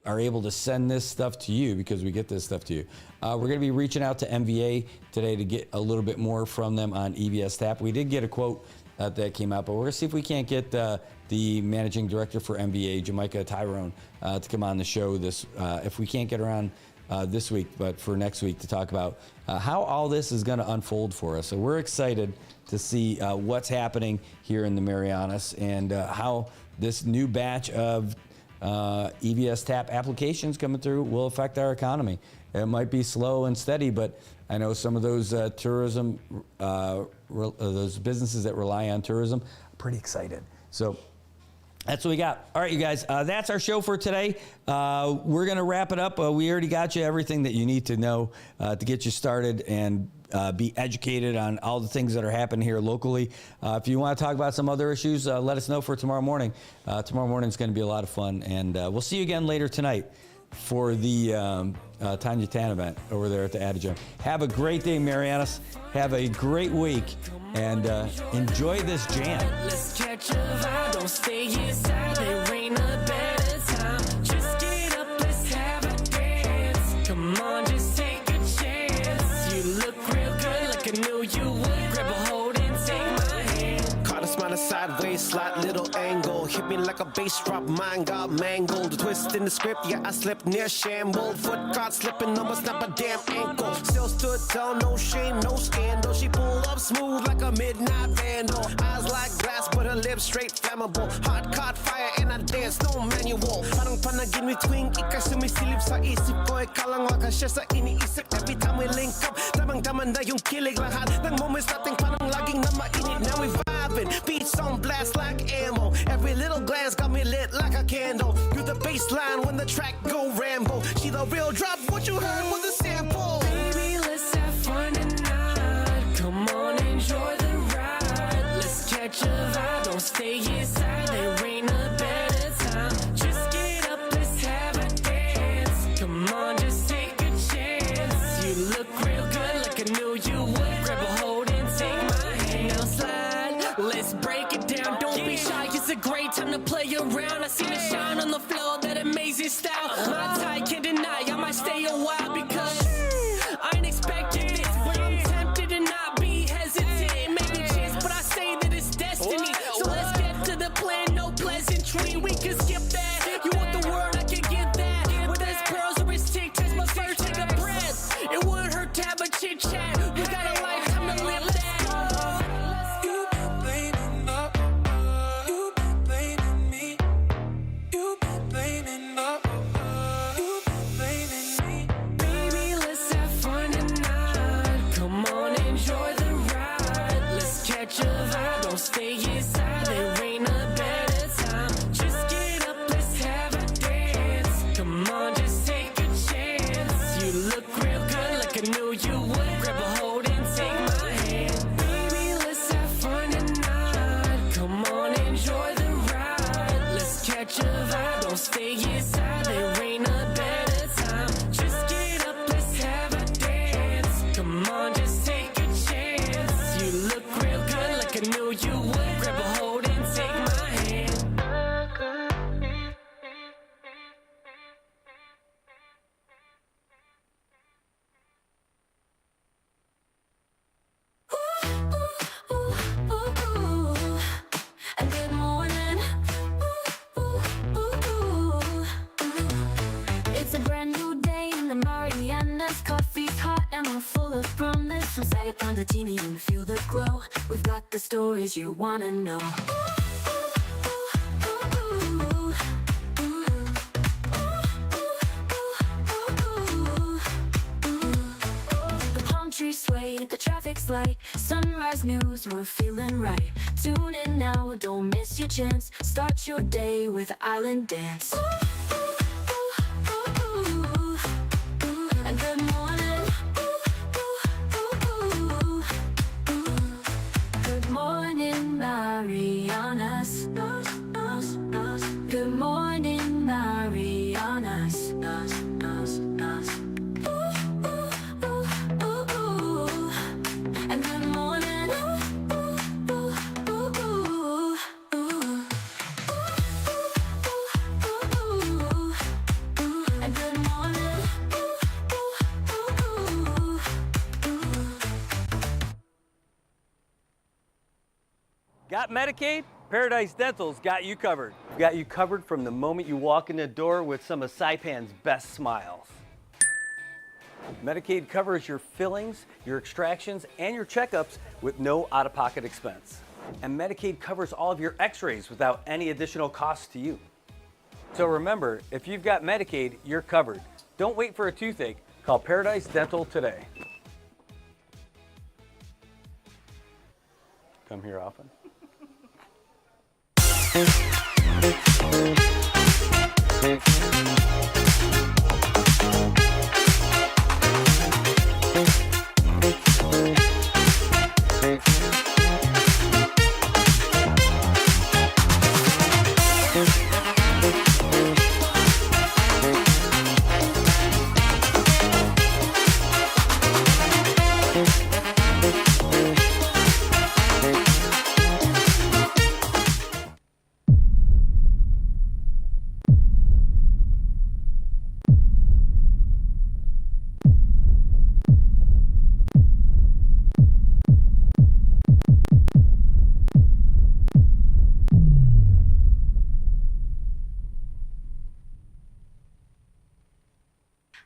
are able to send this stuff to you because we get this stuff to you. We're going to be reaching out to MVA today to get a little bit more from them on EBS Tap. We did get a quote that came out, but we're going to see if we can't get the managing director for MVA, Jamaica Tyrone, to come on the show this, if we can't get her on this week, but for next week to talk about how all this is going to unfold for us. So we're excited to see what's happening here in the Marianas and how this new batch of EBS Tap applications coming through will affect our economy. It might be slow and steady, but I know some of those tourism, those businesses that rely on tourism are pretty excited. So that's what we got. All right, you guys, that's our show for today. We're going to wrap it up. We already got you everything that you need to know to get you started and be educated on all the things that are happening here locally. If you want to talk about some other issues, let us know for tomorrow morning. Tomorrow morning is going to be a lot of fun, and we'll see you again later tonight for the Tanya Tan event over there at the Adagem. Have a great day, Marianas. Have a great week, and enjoy this jam. Let's catch a vibe, don't stay inside, there ain't a better time. Just get up, let's have a dance. Come on, just take a chance. You look real good, like I knew you would. Grab a hold and take my hand. Caught a smile sideways, slight little angle. Hit me like a bass drop, mine got mangled. Twist in the script, yeah, I slipped near shambled. Foot caught slipping, almost snap a damn ankle. Still stood tall, no shame, no scandal. She pulled up smooth like a midnight vandal. Eyes like glass, but her lips straight flammable. Heart caught fire and I dance, no manual. Parang panagin with twing, ika sumisilip sa isip ko. Ikaw lang makasya sa iniisip. Every time we link up, tamang-taman na yung kilig. Lahat ng moments nating parang laging na mainit. Now we vibing, beats on blast like ammo. Every little glance got me lit like a candle. You're the baseline when the track go Rambo. She the real drop, what you heard was a sample. Baby, let's have fun tonight. Come on, enjoy the ride. Let's catch a vibe, don't stay inside, there ain't a better time. Just get up, let's have a dance. Come on, just take a chance. You look real good, like I knew you would. Grab a hold and take my hand. Now slide, let's break it down. Don't be shy, it's a great time to play around. I see the shine on the floor, that amazing style. My type can't deny, I might stay a while because I ain't expecting this, but I'm tempted to not be hesitant. Maybe chance, but I say that it's destiny. So let's get to the plan, no pleasantry. We can skip that. You want the word, I can give that. Whether it's pearls or it's tic tacs, but first take a breath. It wouldn't hurt to have a chit chat. We got a lifetime to live that. You been blaming up, you been blaming me, you been blaming up, you been blaming me. Baby, let's have fun tonight. Come on, enjoy the ride. Let's catch a vibe, don't stay inside, there ain't a better time. Just get up, let's have a dance. Come on, just take a chance. You look real good, like I knew you would. Grab a hold and take my hand. Baby, let's have fun tonight. Come on, enjoy the ride. Let's catch a vibe, don't stay inside, there ain't a better time. Just get up, let's have a dance. Come on, just take a chance. You look real good, like I knew you would. Grab a hold and take my hand. Good morning. It's a brand new day in the Marianas. Coffee's hot and we're full of promise. So say it on the TV and feel the glow. We've got the stories you wanna know. The palm trees sway, the traffic's light. Sunrise enterprise news, we're feeling right. Tune in now, don't miss your chance. Start your day with Island Dance. And good morning. Good morning, Marianas. Good morning, Marianas. And good morning. And good morning. Got Medicaid? Paradise Dental's got you covered. Got you covered from the moment you walk in the door with some of Saipan's best smiles. Medicaid covers your fillings, your extractions, and your checkups with no out-of-pocket expense. And Medicaid covers all of your x-rays without any additional cost to you. So remember, if you've got Medicaid, you're covered. Don't wait for a toothache. Call Paradise Dental today. Come here often.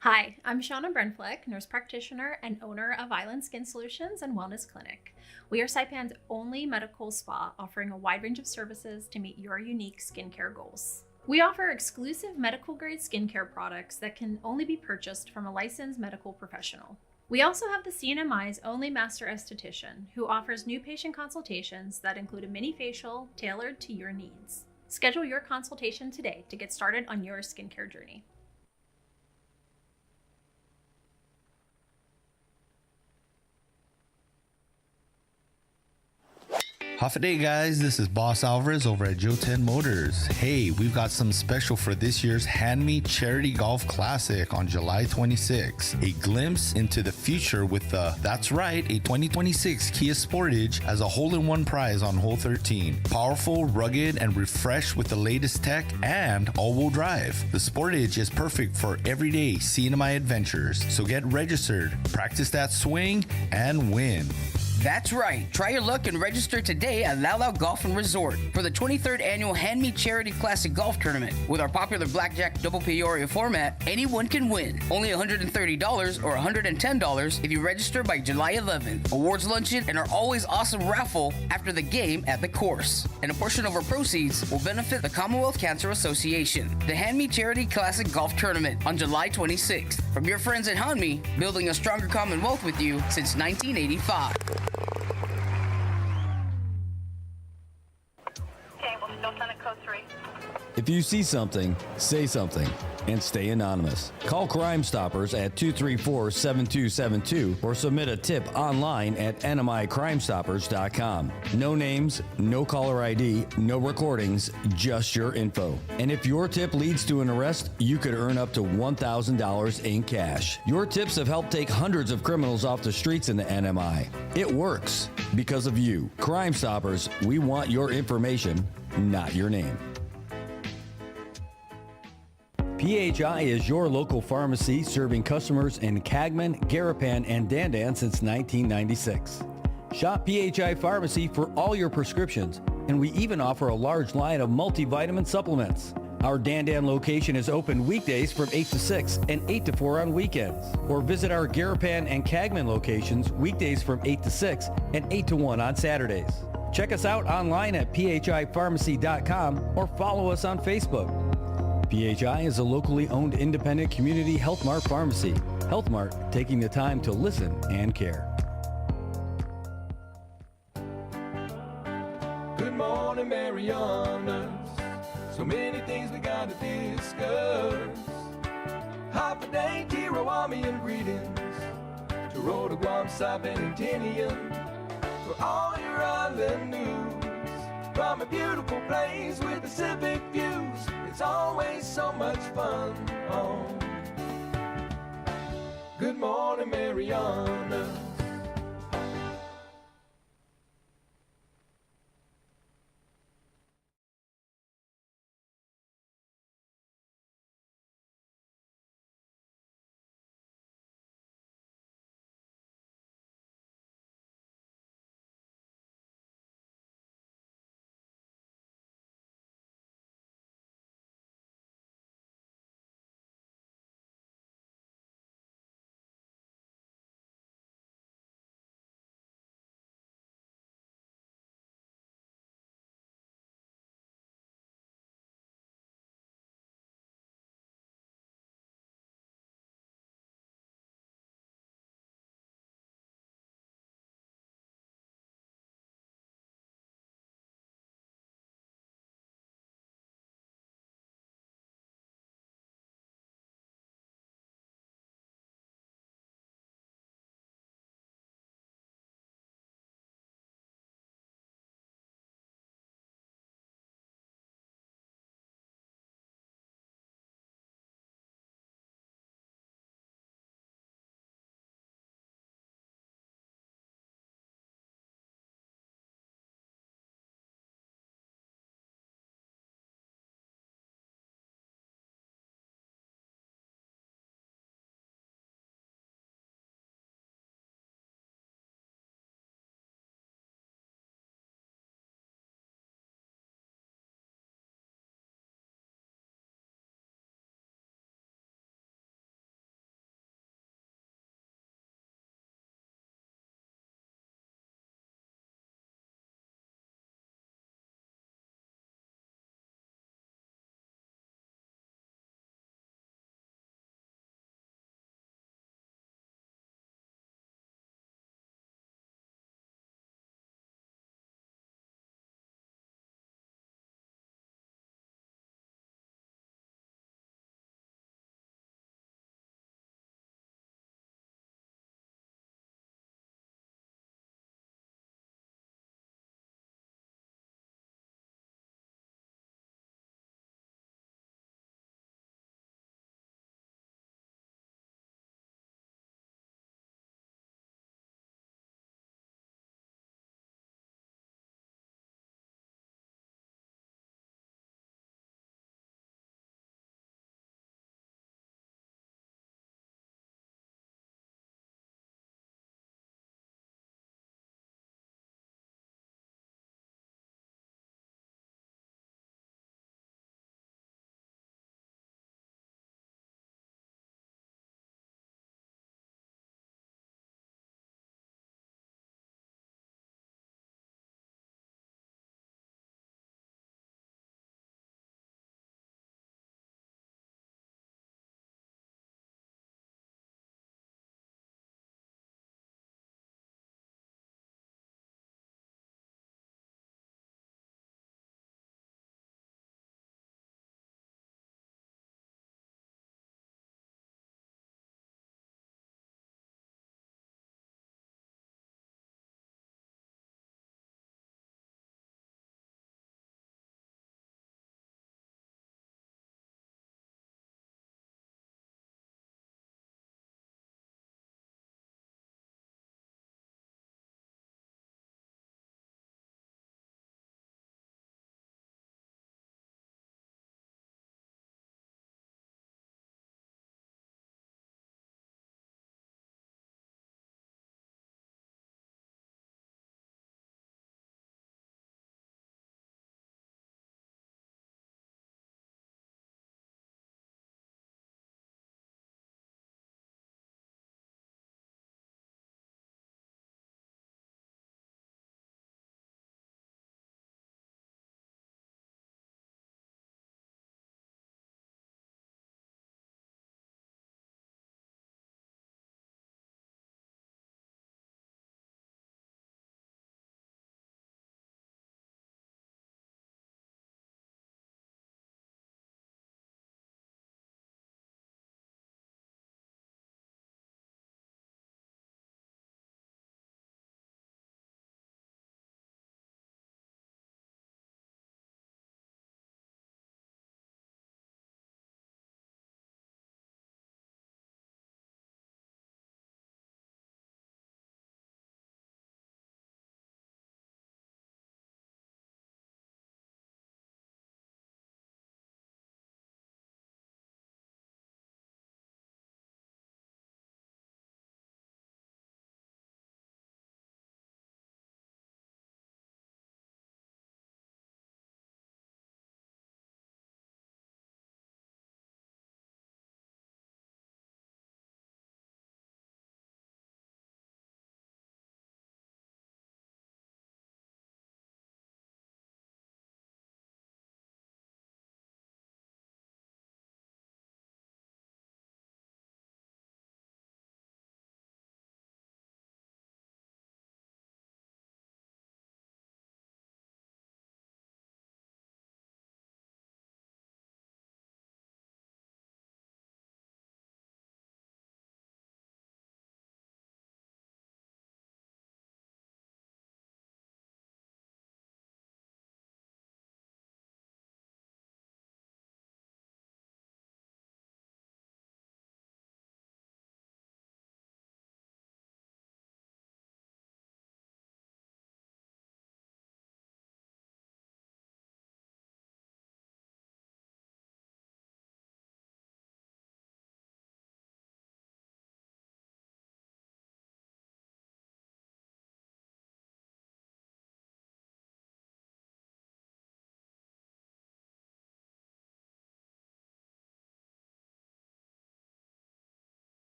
Hi, I'm Shauna Brenfleck, nurse practitioner and owner of Island Skin Solutions and Wellness Clinic. We are Saipan's only medical spa offering a wide range of services to meet your unique skincare goals. We offer exclusive medical grade skincare products that can only be purchased from a licensed medical professional. We also have the CNMI's only master esthetician who offers new patient consultations that include a mini facial tailored to your needs. Schedule your consultation today to get started on your skincare journey. Half a day, guys. This is Boss Alvarez over at Joe 10 Motors. Hey, we've got some special for this year's Hand Me Charity Golf Classic on July 26. A glimpse into the future with that's right, a 2026 Kia Sportage as a hole-in-one prize on hole 13. Powerful, rugged, and refreshed with the latest tech and all-wheel drive. The Sportage is perfect for everyday CNMI adventures. So get registered, practice that swing, and win. That's right. Try your luck and register today at Lau Lau Golf and Resort for the 23rd annual Hand Me Charity Classic Golf Tournament. With our popular blackjack double Peoria format, anyone can win. Only $130 or $110 if you register by July 11th. Awards luncheon and our always awesome raffle after the game at the course. And a portion of our proceeds will benefit the Commonwealth Cancer Association. The Hand Me Charity Classic Golf Tournament on July 26th. From your friends at Hand Me, building a stronger Commonwealth with you since 1985. If you see something, say something, and stay anonymous. Call Crime Stoppers at 234-7272 or submit a tip online at nmicrimestoppers.com. No names, no caller ID, no recordings, just your info. And if your tip leads to an arrest, you could earn up to $1,000 in cash. Your tips have helped take hundreds of criminals off the streets in the NMI. It works because of you. Crime Stoppers, we want your information, not your name. PHI is your local pharmacy serving customers in Cagman, Garapan, and Dandan since 1996. Shop PHI Pharmacy for all your prescriptions, and we even offer a large line of multivitamin supplements. Our Dandan location is open weekdays from 8 to 6 and 8 to 4 on weekends. Or visit our Garapan and Cagman locations weekdays from 8 to 6 and 8 to 1 on Saturdays. Check us out online at phipharmacy.com or follow us on Facebook. PHI is a locally owned independent community Health Mart pharmacy. Health Mart, taking the time to listen and care. Good morning, Marianas. So many things we got to discuss. Happy day, Tirawamian greetings. To Rhoda, Guam, Saipan, and Tinian. For all your island news. From a beautiful place with Pacific views. It's always so much fun on Good Morning, Marianas.